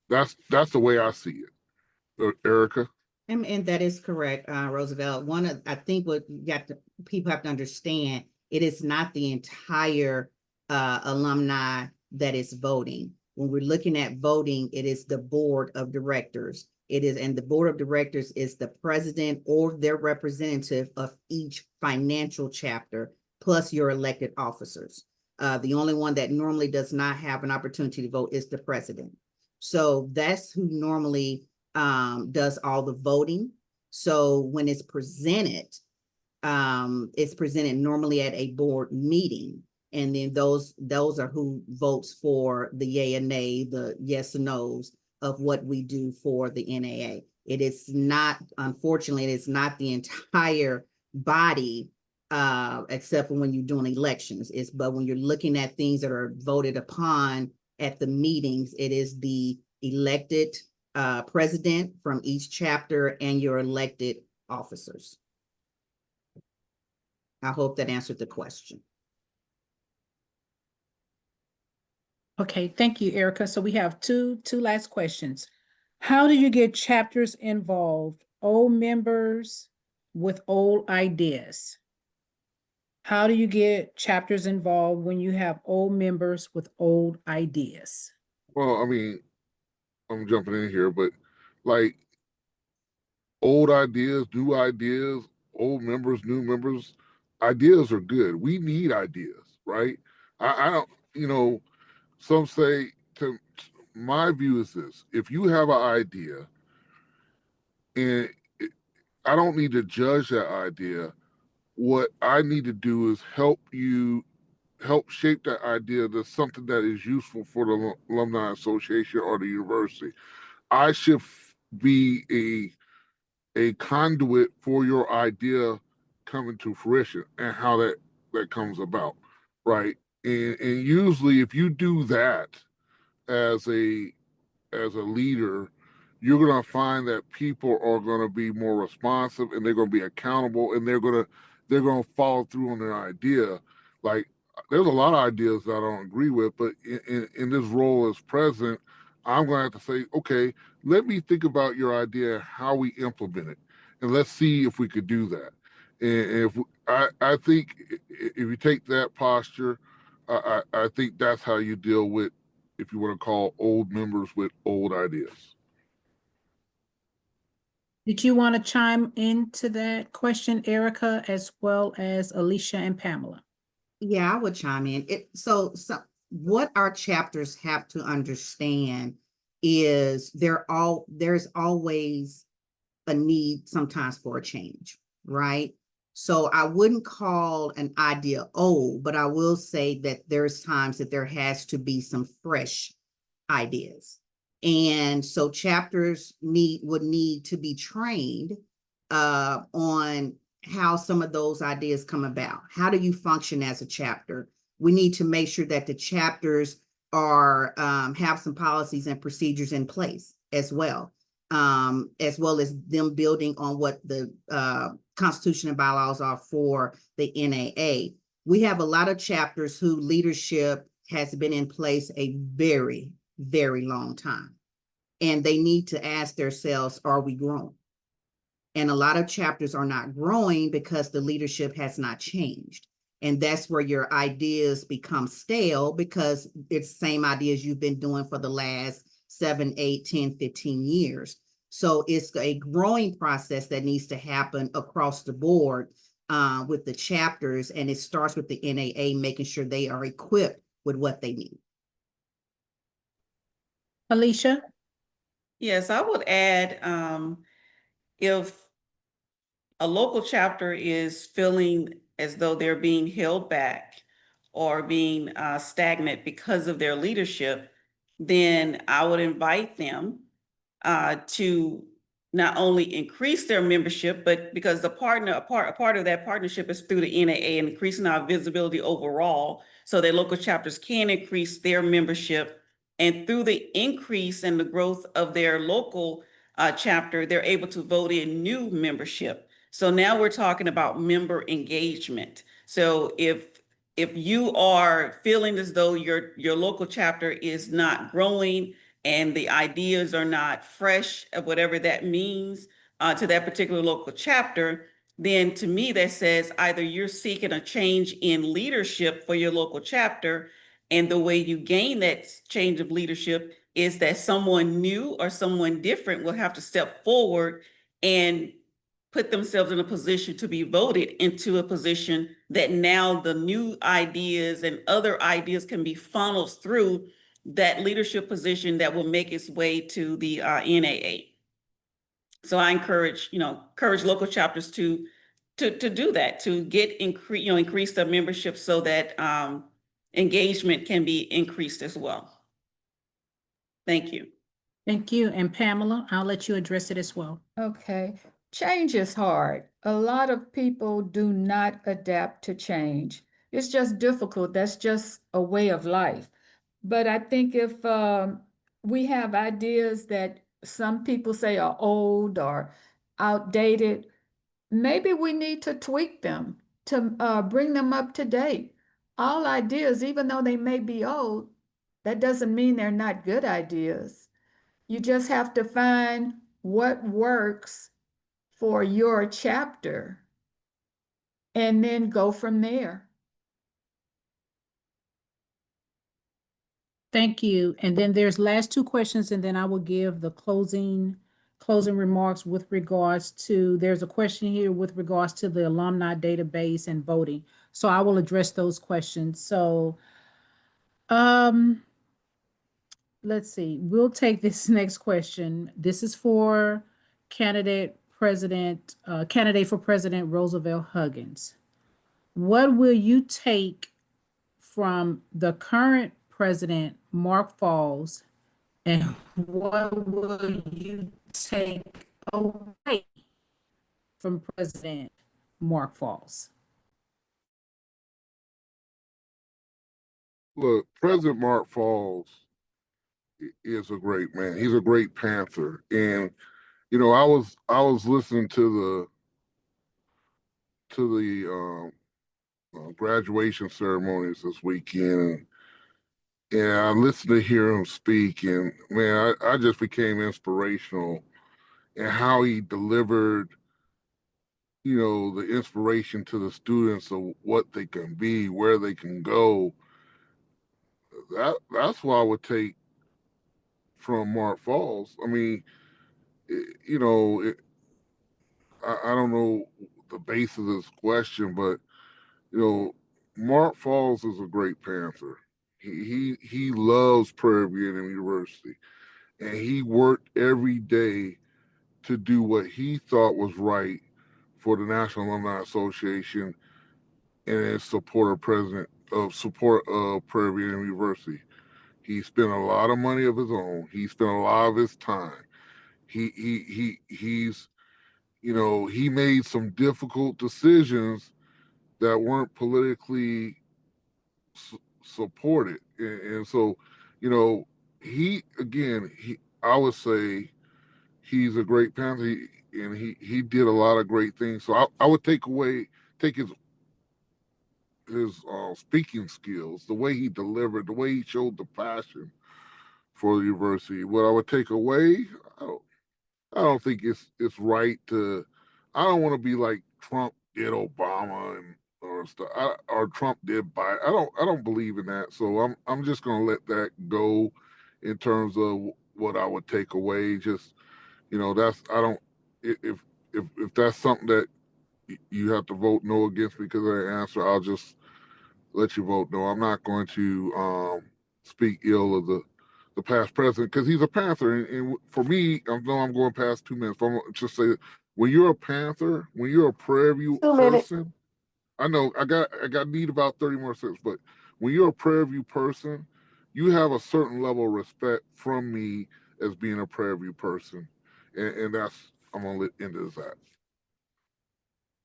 That's the way I see it. Erica? And that is correct, Roosevelt. I think what people have to understand, it is not the entire alumni that is voting. When we're looking at voting, it is the board of directors. And the board of directors is the president or their representative of each financial chapter, plus your elected officers. The only one that normally does not have an opportunity to vote is the president. So that's who normally does all the voting. So when it's presented normally at a board meeting. And then those are who votes for the yay and nay, the yes and no's of what we do for the NAA. It is not, unfortunately, it is not the entire body, except for when you're doing elections. But when you're looking at things that are voted upon at the meetings, it is the elected president from each chapter and your elected officers. I hope that answered the question. Okay, thank you, Erica. So we have two last questions. How do you get chapters involved, old members with old ideas? How do you get chapters involved when you have old members with old ideas? Well, I mean, I'm jumping in here, but like old ideas, new ideas, old members, new members, ideas are good. We need ideas, right? I don't, you know, some say to my view is this: if you have an idea, and I don't need to judge that idea. What I need to do is help you help shape that idea to something that is useful for the alumni association or the university. I should be a conduit for your idea coming to fruition and how that comes about, right? And usually, if you do that as a leader, you're going to find that people are going to be more responsive and they're going to be accountable and they're going to follow through on their idea. Like there's a lot of ideas that I don't agree with, but in this role as president, I'm going to have to say, okay, let me think about your idea and how we implement it, and let's see if we could do that. And if I think if you take that posture, I think that's how you deal with, if you want to call old members with old ideas. Did you want to chime into that question, Erica, as well as Alicia and Pamela? Yeah, I would chime in. So what our chapters have to understand is there's always a need sometimes for a change, right? So I wouldn't call an idea old, but I will say that there's times that there has to be some fresh ideas. And so chapters would need to be trained on how some of those ideas come about. How do you function as a chapter? We need to make sure that the chapters are have some policies and procedures in place as well as them building on what the Constitution and bylaws are for the NAA. We have a lot of chapters whose leadership has been in place a very, very long time. And they need to ask themselves, are we growing? And a lot of chapters are not growing because the leadership has not changed. And that's where your ideas become stale because it's the same ideas you've been doing for the last 7, 8, 10, 15 years. So it's a growing process that needs to happen across the board with the chapters. And it starts with the NAA, making sure they are equipped with what they need. Alicia? Yes, I would add, if a local chapter is feeling as though they're being held back or being stagnant because of their leadership, then I would invite them to not only increase their membership, but because a part of that partnership is through the NAA and increasing our visibility overall, so that local chapters can increase their membership. And through the increase and the growth of their local chapter, they're able to vote in new membership. So now we're talking about member engagement. So if you are feeling as though your local chapter is not growing and the ideas are not fresh, whatever that means to that particular local chapter, then to me that says either you're seeking a change in leadership for your local chapter, and the way you gain that change of leadership is that someone new or someone different will have to step forward and put themselves in a position to be voted into a position that now the new ideas and other ideas can be funneled through that leadership position that will make its way to the NAA. So I encourage local chapters to do that, to increase their membership so that engagement can be increased as well. Thank you. Thank you. And Pamela, I'll let you address it as well. Okay, change is hard. A lot of people do not adapt to change. It's just difficult. That's just a way of life. But I think if we have ideas that some people say are old or outdated, maybe we need to tweak them to bring them up to date. All ideas, even though they may be old, That doesn't mean they're not good ideas. You just have to find what works for your chapter and then go from there. Thank you. And then there's last two questions, and then I will give the closing remarks with regards to, there's a question here with regards to the alumni database and voting. So I will address those questions. So let's see, we'll take this next question. This is for candidate for President Roosevelt Huggins. What will you take from the current president, Mark Falls, and what will you take away from President Mark Falls? Look, President Mark Falls is a great man. He's a great Panther. And, you know, I was listening to the graduation ceremonies this weekend, and I listened to hear him speak, and man, I just became inspirational in how he delivered, you know, the inspiration to the students of what they can be, where they can go. That's what I would take from Mark Falls. I mean, you know, I don't know the base of this question, but you know, Mark Falls is a great Panther. He loves Prairie View University, and he worked every day to do what he thought was right for the National Alumni Association and in support of Prairie View University. He spent a lot of money of his own. He spent a lot of his time. He's you know, he made some difficult decisions that weren't politically supported, and so, you know, I would say he's a great Panther, and he did a lot of great things. So I would take his speaking skills, the way he delivered, the way he showed the passion for the university. What I would take away, I don't think it's right to. I don't want to be like Trump did Obama and or stuff, or Trump did Biden. I don't believe in that. So I'm just gonna let that go in terms of what I would take away. Just, you know, that's I don't if that's something that you have to vote no against because of the answer, I'll just let you vote no. I'm not going to speak ill of the past president because he's a Panther. And for me, I know I'm going past 2 minutes, but I'm gonna just say, when you're a Panther, when you're a Prairie View 2 minutes. person, I know I got need about 30 more seconds, but when you're a Prairie View person, you have a certain level of respect from me as being a Prairie View person, and that's I'm gonna end it as that.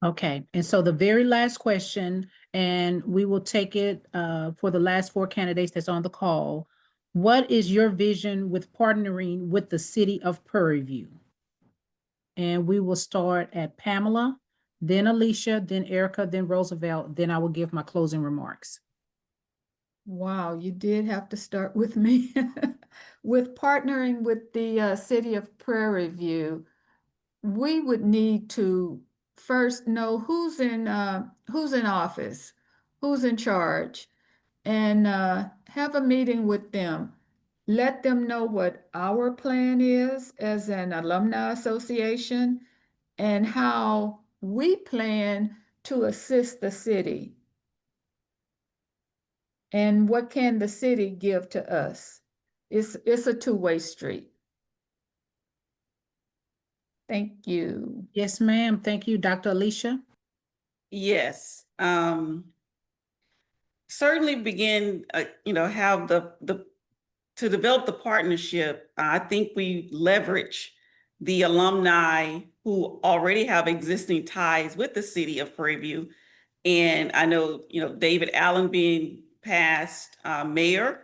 Okay, and so the very last question, and we will take it for the last four candidates that's on the call. What is your vision with partnering with the city of Prairie View? And we will start at Pamela, then Alicia, then Erica, then Roosevelt, then I will give my closing remarks. Wow, you did have to start with me. With partnering with the city of Prairie View, we would need to first know who's in office, who's in charge, and have a meeting with them. Let them know what our plan is as an alumni association and how we plan to assist the city. And what can the city give to us? It's a two-way street. Thank you. Yes, ma'am. Thank you, Dr. Alicia. Yes. Certainly begin, you know, have the to develop the partnership. I think we leverage the alumni who already have existing ties with the city of Prairie View. And I know, you know, David Allen being past mayor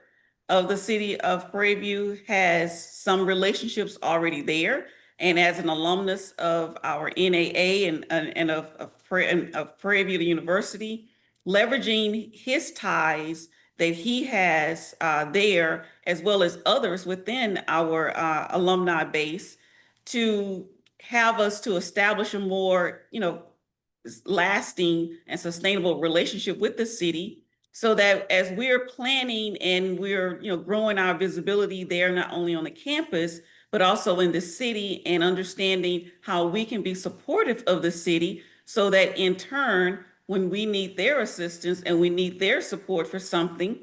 of the city of Prairie View has some relationships already there. And as an alumnus of our NAA and of Prairie View University, leveraging his ties that he has there, as well as others within our alumni base, to have us to establish a more, lasting and sustainable relationship with the city, so that as we're planning and we're, growing our visibility there, not only on the campus, but also in the city, and understanding how we can be supportive of the city, so that in turn, when we need their assistance and we need their support for something,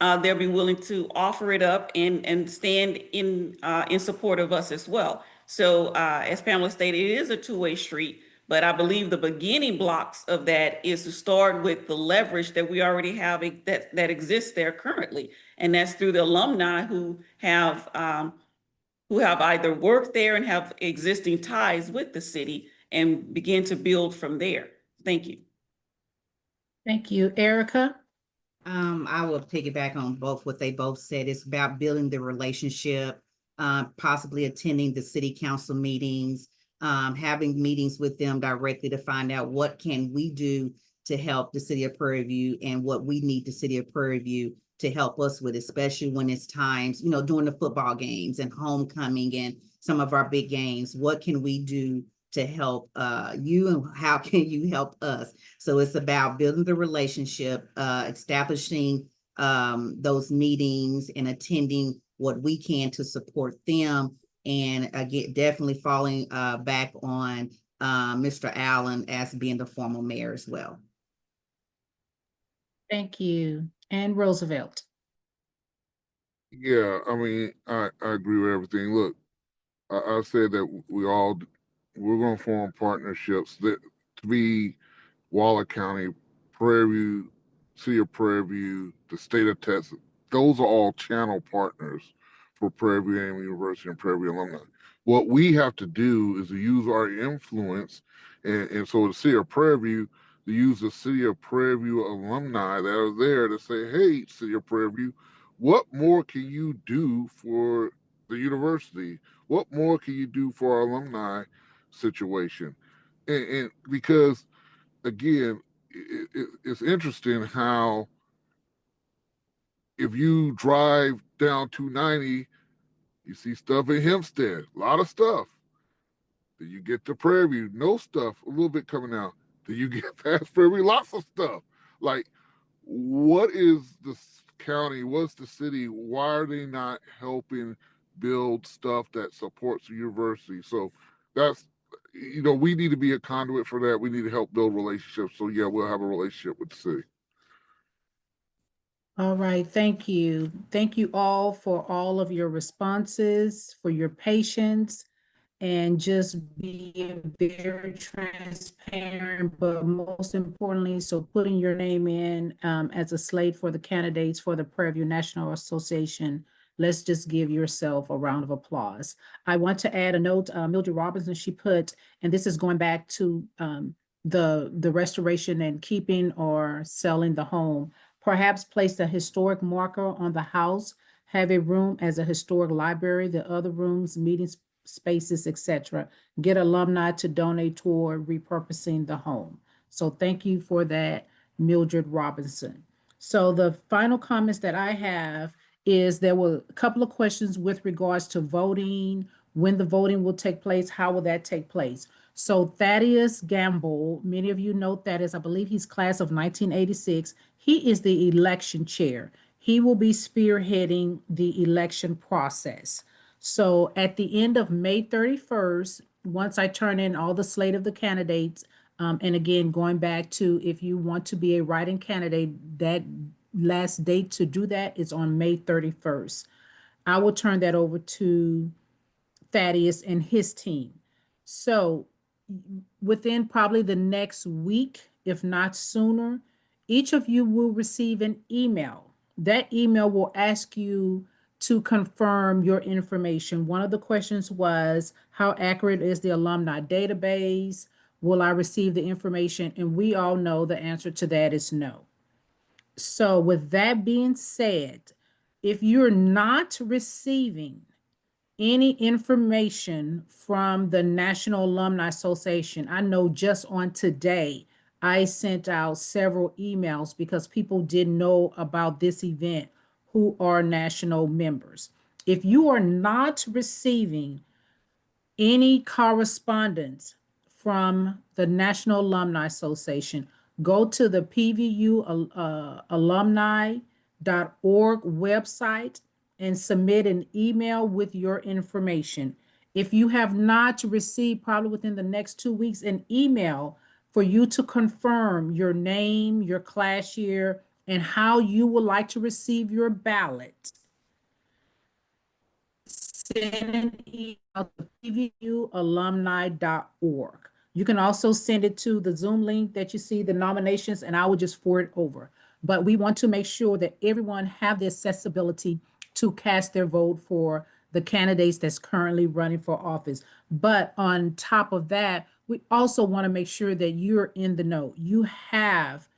they'll be willing to offer it up and stand in support of us as well. So as Pamela stated, it is a two-way street, but I believe the beginning blocks of that is to start with the leverage that we already have that exists there currently, and that's through the alumni who have either worked there and have existing ties with the city, and begin to build from there. Thank you. Thank you. Erica? I will piggyback on both what they both said. It's about building the relationship, possibly attending the city council meetings, having meetings with them directly to find out what can we do to help the city of Prairie View, and what we need the city of Prairie View to help us with, especially when it's times, during the football games and homecoming and some of our big games. What can we do to help you, and how can you help us? So it's about building the relationship, establishing those meetings and attending what we can to support them. And again, definitely falling back on Mr. Allen as being the former mayor as well. Thank you. And Roosevelt? Yeah, I mean, I agree with everything. Look, I said that we're going to form partnerships that to be Waller County, Prairie View, City of Prairie View, the state of Texas. Those are all channel partners for Prairie View A&M University and Prairie View alumni. What we have to do is to use our influence, and so the City of Prairie View, to use the City of Prairie View alumni that are there to say, hey, City of Prairie View, what more can you do for the university? What more can you do for our alumni situation? And because, again, it's interesting how if you drive down 290, you see stuff in Hempstead, a lot of stuff. Then you get to Prairie View, no stuff, a little bit coming out. Then you get past Prairie View, lots of stuff. Like, what is the county, what's the city, why are they not helping build stuff that supports the university? So that's, we need to be a conduit for that. We need to help build relationships. So yeah, we'll have a relationship with the city. All right, thank you. Thank you all for all of your responses, for your patience, and just being very transparent, but most importantly, so putting your name in as a slate for the candidates for the Prairie View National Association. Let's just give yourself a round of applause. I want to add a note, Mildred Robinson, she put, and this is going back to the restoration and keeping or selling the home. Perhaps place a historic marker on the house, have a room as a historic library, the other rooms, meeting spaces, etc. Get alumni to donate toward repurposing the home. So thank you for that, Mildred Robinson. So the final comments that I have is there were a couple of questions with regards to voting, when the voting will take place, how will that take place? So Thaddeus Gamble, many of you know Thaddeus, I believe he's class of 1986. He is the election chair. He will be spearheading the election process. So at the end of May 31st, once I turn in all the slate of the candidates, and again, going back to if you want to be a write-in candidate, that last date to do that is on May 31st. I will turn that over to Thaddeus and his team. So within probably the next week, if not sooner, each of you will receive an email. That email will ask you to confirm your information. One of the questions was, how accurate is the alumni database? Will I receive the information? And we all know the answer to that is no. So with that being said, if you're not receiving any information from the National Alumni Association, I know just on today, I sent out several emails because people didn't know about this event who are national members. If you are not receiving any correspondence from the National Alumni Association, go to the PVU alumni.org website and submit an email with your information. If you have not received, probably within the next 2 weeks, an email for you to confirm your name, your class year, and how you would like to receive your ballot, send an email to pvualumni.org. You can also send it to the Zoom link that you see, the nominations, and I will just forward it over. But we want to make sure that everyone have the accessibility to cast their vote for the candidates that's currently running for office. But on top of that, we also want to make sure that you're in the know. You have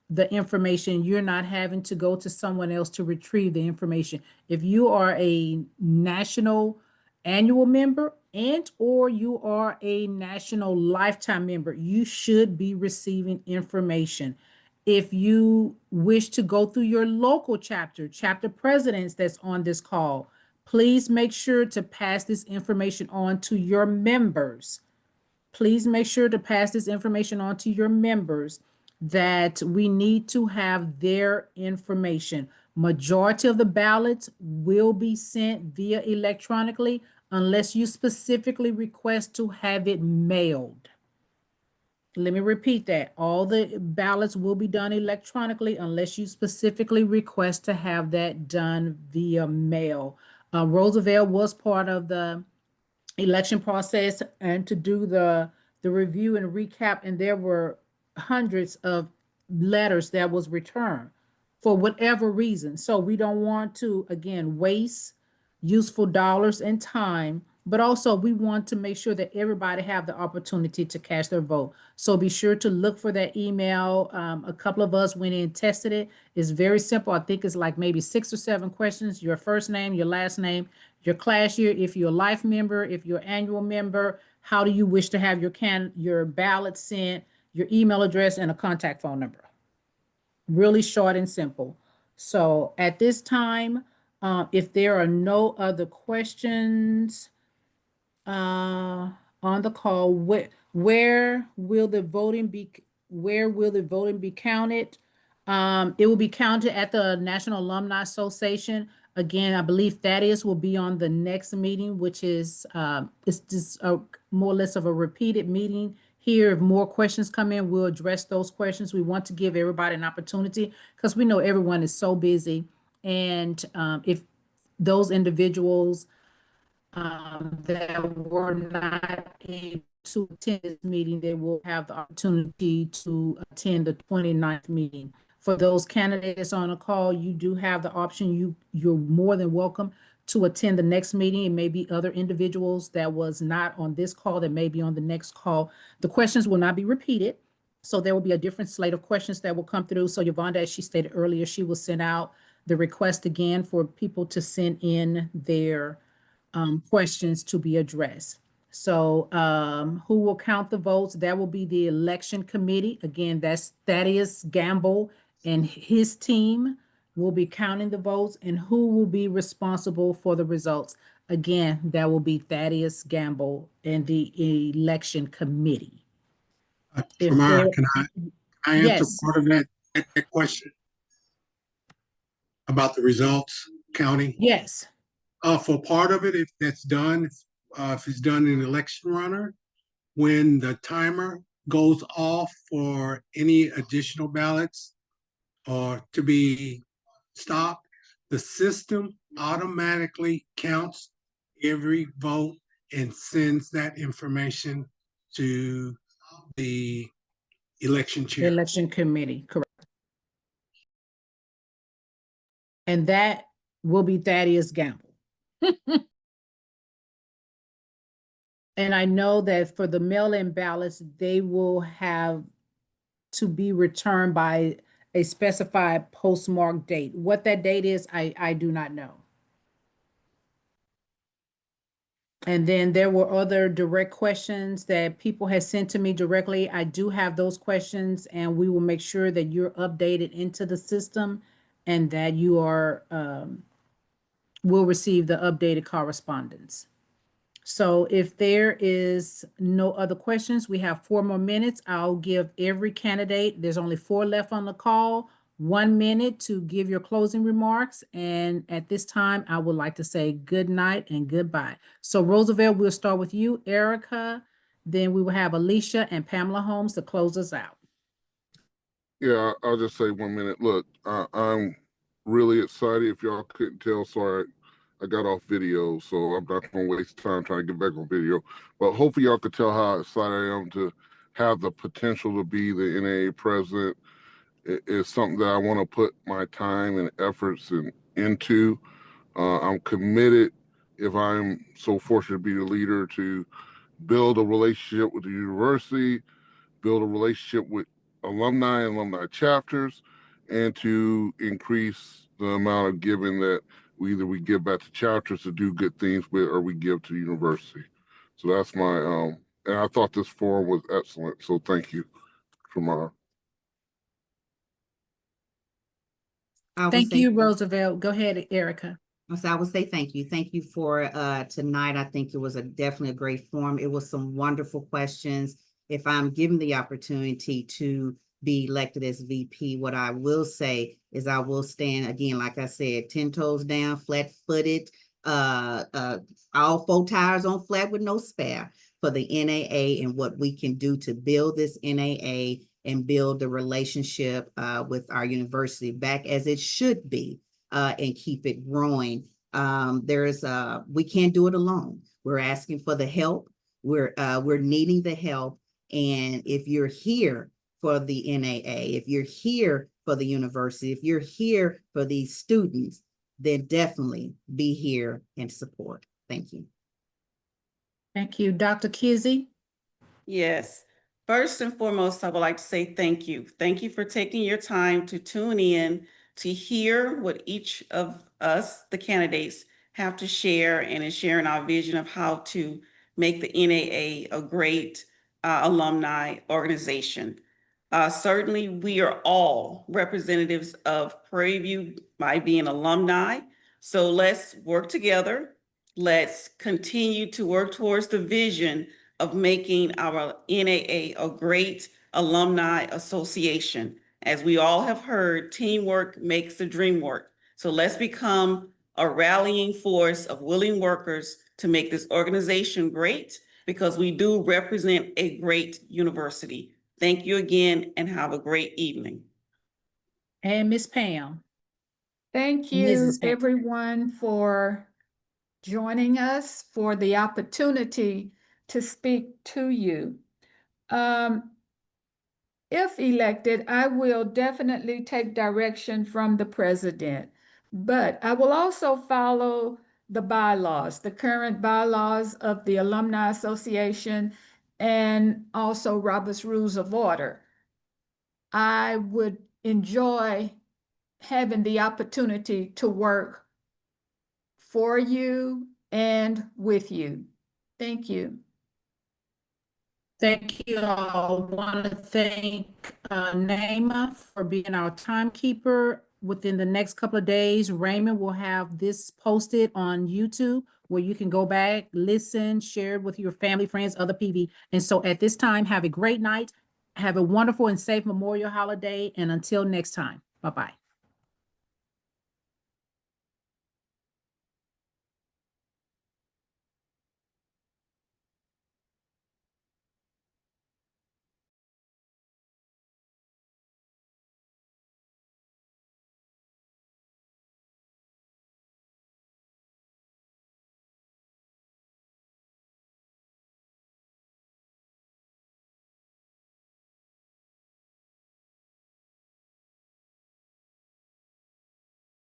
the information. You're not having to go to someone else to retrieve the information. If you are a national annual member and or you are a national lifetime member, you should be receiving information. If you wish to go through your local chapter presidents that's on this call, please make sure to pass this information on to your members. Please make sure to pass this information on to your members that we need to have their information. Majority of the ballots will be sent via electronically unless you specifically request to have it mailed. Let me repeat that. All the ballots will be done electronically unless you specifically request to have that done via mail. Roosevelt was part of the election process and to do the review and recap, and there were hundreds of letters that was returned for whatever reason. So we don't want to again waste useful dollars and time, but also we want to make sure that everybody have the opportunity to cast their vote. So be sure to look for that email. A couple of us went in and tested it. It's very simple. I think it's like maybe 6 or 7 questions: your first name, your last name, your class year, if you're a life member, if you're an annual member, how do you wish to have your ballot sent, your email address, and a contact phone number. Really short and simple. So at this time, if there are no other questions on the call, where will the voting be counted? It will be counted at the National Alumni Association. Again, I believe Thaddeus will be on the next meeting, which is it's just more or less of a repeated meeting here. If more questions come in, we'll address those questions. We want to give everybody an opportunity because we know everyone is so busy. And if those individuals that were not able to attend this meeting, they will have the opportunity to attend the 29th meeting. For those candidates on a call, you do have the option. You're more than welcome to attend the next meeting. It may be other individuals that was not on this call that may be on the next call. The questions will not be repeated. So there will be a different slate of questions that will come through. So Yvonne, as she stated earlier, she will send out the request again for people to send in their questions to be addressed. So who will count the votes? That will be the election committee. Again, that's Thaddeus Gamble and his team will be counting the votes. And who will be responsible for the results? Again, that will be Thaddeus Gamble and the election committee. If Tamara, there, can I answer yes, part of that question about the results counting? yes. For part of it, if that's done, if it's done in election runner, when the timer goes off for any additional ballots or to be stopped, the system automatically counts every vote and sends that information to the election The chair. election committee, correct. And that will be Thaddeus Gamble. And I know that for the mail-in ballots, they will have to be returned by a specified postmark date. What that date is, I do not know. And then there were other direct questions that people had sent to me directly. I do have those questions, and we will make sure that you're updated into the system and that you are will receive the updated correspondence. So if there is no other questions, we have 4 more minutes. I'll give every candidate, there's only 4 left on the call, 1 minute to give your closing remarks. And at this time, I would like to say good night and goodbye. So Roosevelt, we'll start with you, Erica, then we will have Alicia and Pamela Holmes to close us out. Yeah, I'll just say 1 minute. Look, I'm really excited. If y'all couldn't tell, sorry, I got off video, so I'm not going to waste time trying to get back on video. But hopefully y'all could tell how excited I am to have the potential to be the NAA president. It's something that I want to put my time and efforts into. I'm committed, if I'm so fortunate to be the leader, to build a relationship with the university, build a relationship with alumni and alumni chapters, and to increase the amount of giving that we give back to chapters to do good things with, or we give to the university. So that's my, and I thought this forum was excellent. So thank you for my. Thank you, Roosevelt. Go ahead, Erica. So I would say thank you. Thank you for tonight. I think it was definitely a great forum. It was some wonderful questions. If I'm given the opportunity to be elected as VP, what I will say is I will stand again, like I said, 10 toes down, flat-footed, all 4 tires on flat with no spare for the NAA and what we can do to build this NAA and build the relationship with our university back as it should be. And keep it growing. We can't do it alone. We're asking for the help. We're needing the help. And if you're here for the NAA, if you're here for the university, if you're here for these students, then definitely be here and support. Thank you. Thank you. Dr. Kizzy? Yes. First and foremost, I would like to say thank you. Thank you for taking your time to tune in to hear what each of us, the candidates, have to share, and in sharing our vision of how to make the NAA a great alumni organization. Certainly, we are all representatives of Prairie View by being alumni. So let's work together. Let's continue to work towards the vision of making our NAA a great alumni association. As we all have heard, teamwork makes the dream work. So let's become a rallying force of willing workers to make this organization great, because we do represent a great university. Thank you again and have a great evening. And Miss Pam. Thank you, Mrs. Pam. everyone, for joining us, for the opportunity to speak to you. If elected, I will definitely take direction from the president, but I will also follow the bylaws, the current bylaws of the Alumni Association, and also Robert's Rules of Order. I would enjoy having the opportunity to work for you and with you. Thank you. Thank you all. I want to thank Naima for being our timekeeper. Within the next couple of days, Raymond will have this posted on YouTube where you can go back, listen, share it with your family, friends, other PV. And so at this time, have a great night. Have a wonderful and safe Memorial holiday. And until next time, bye-bye.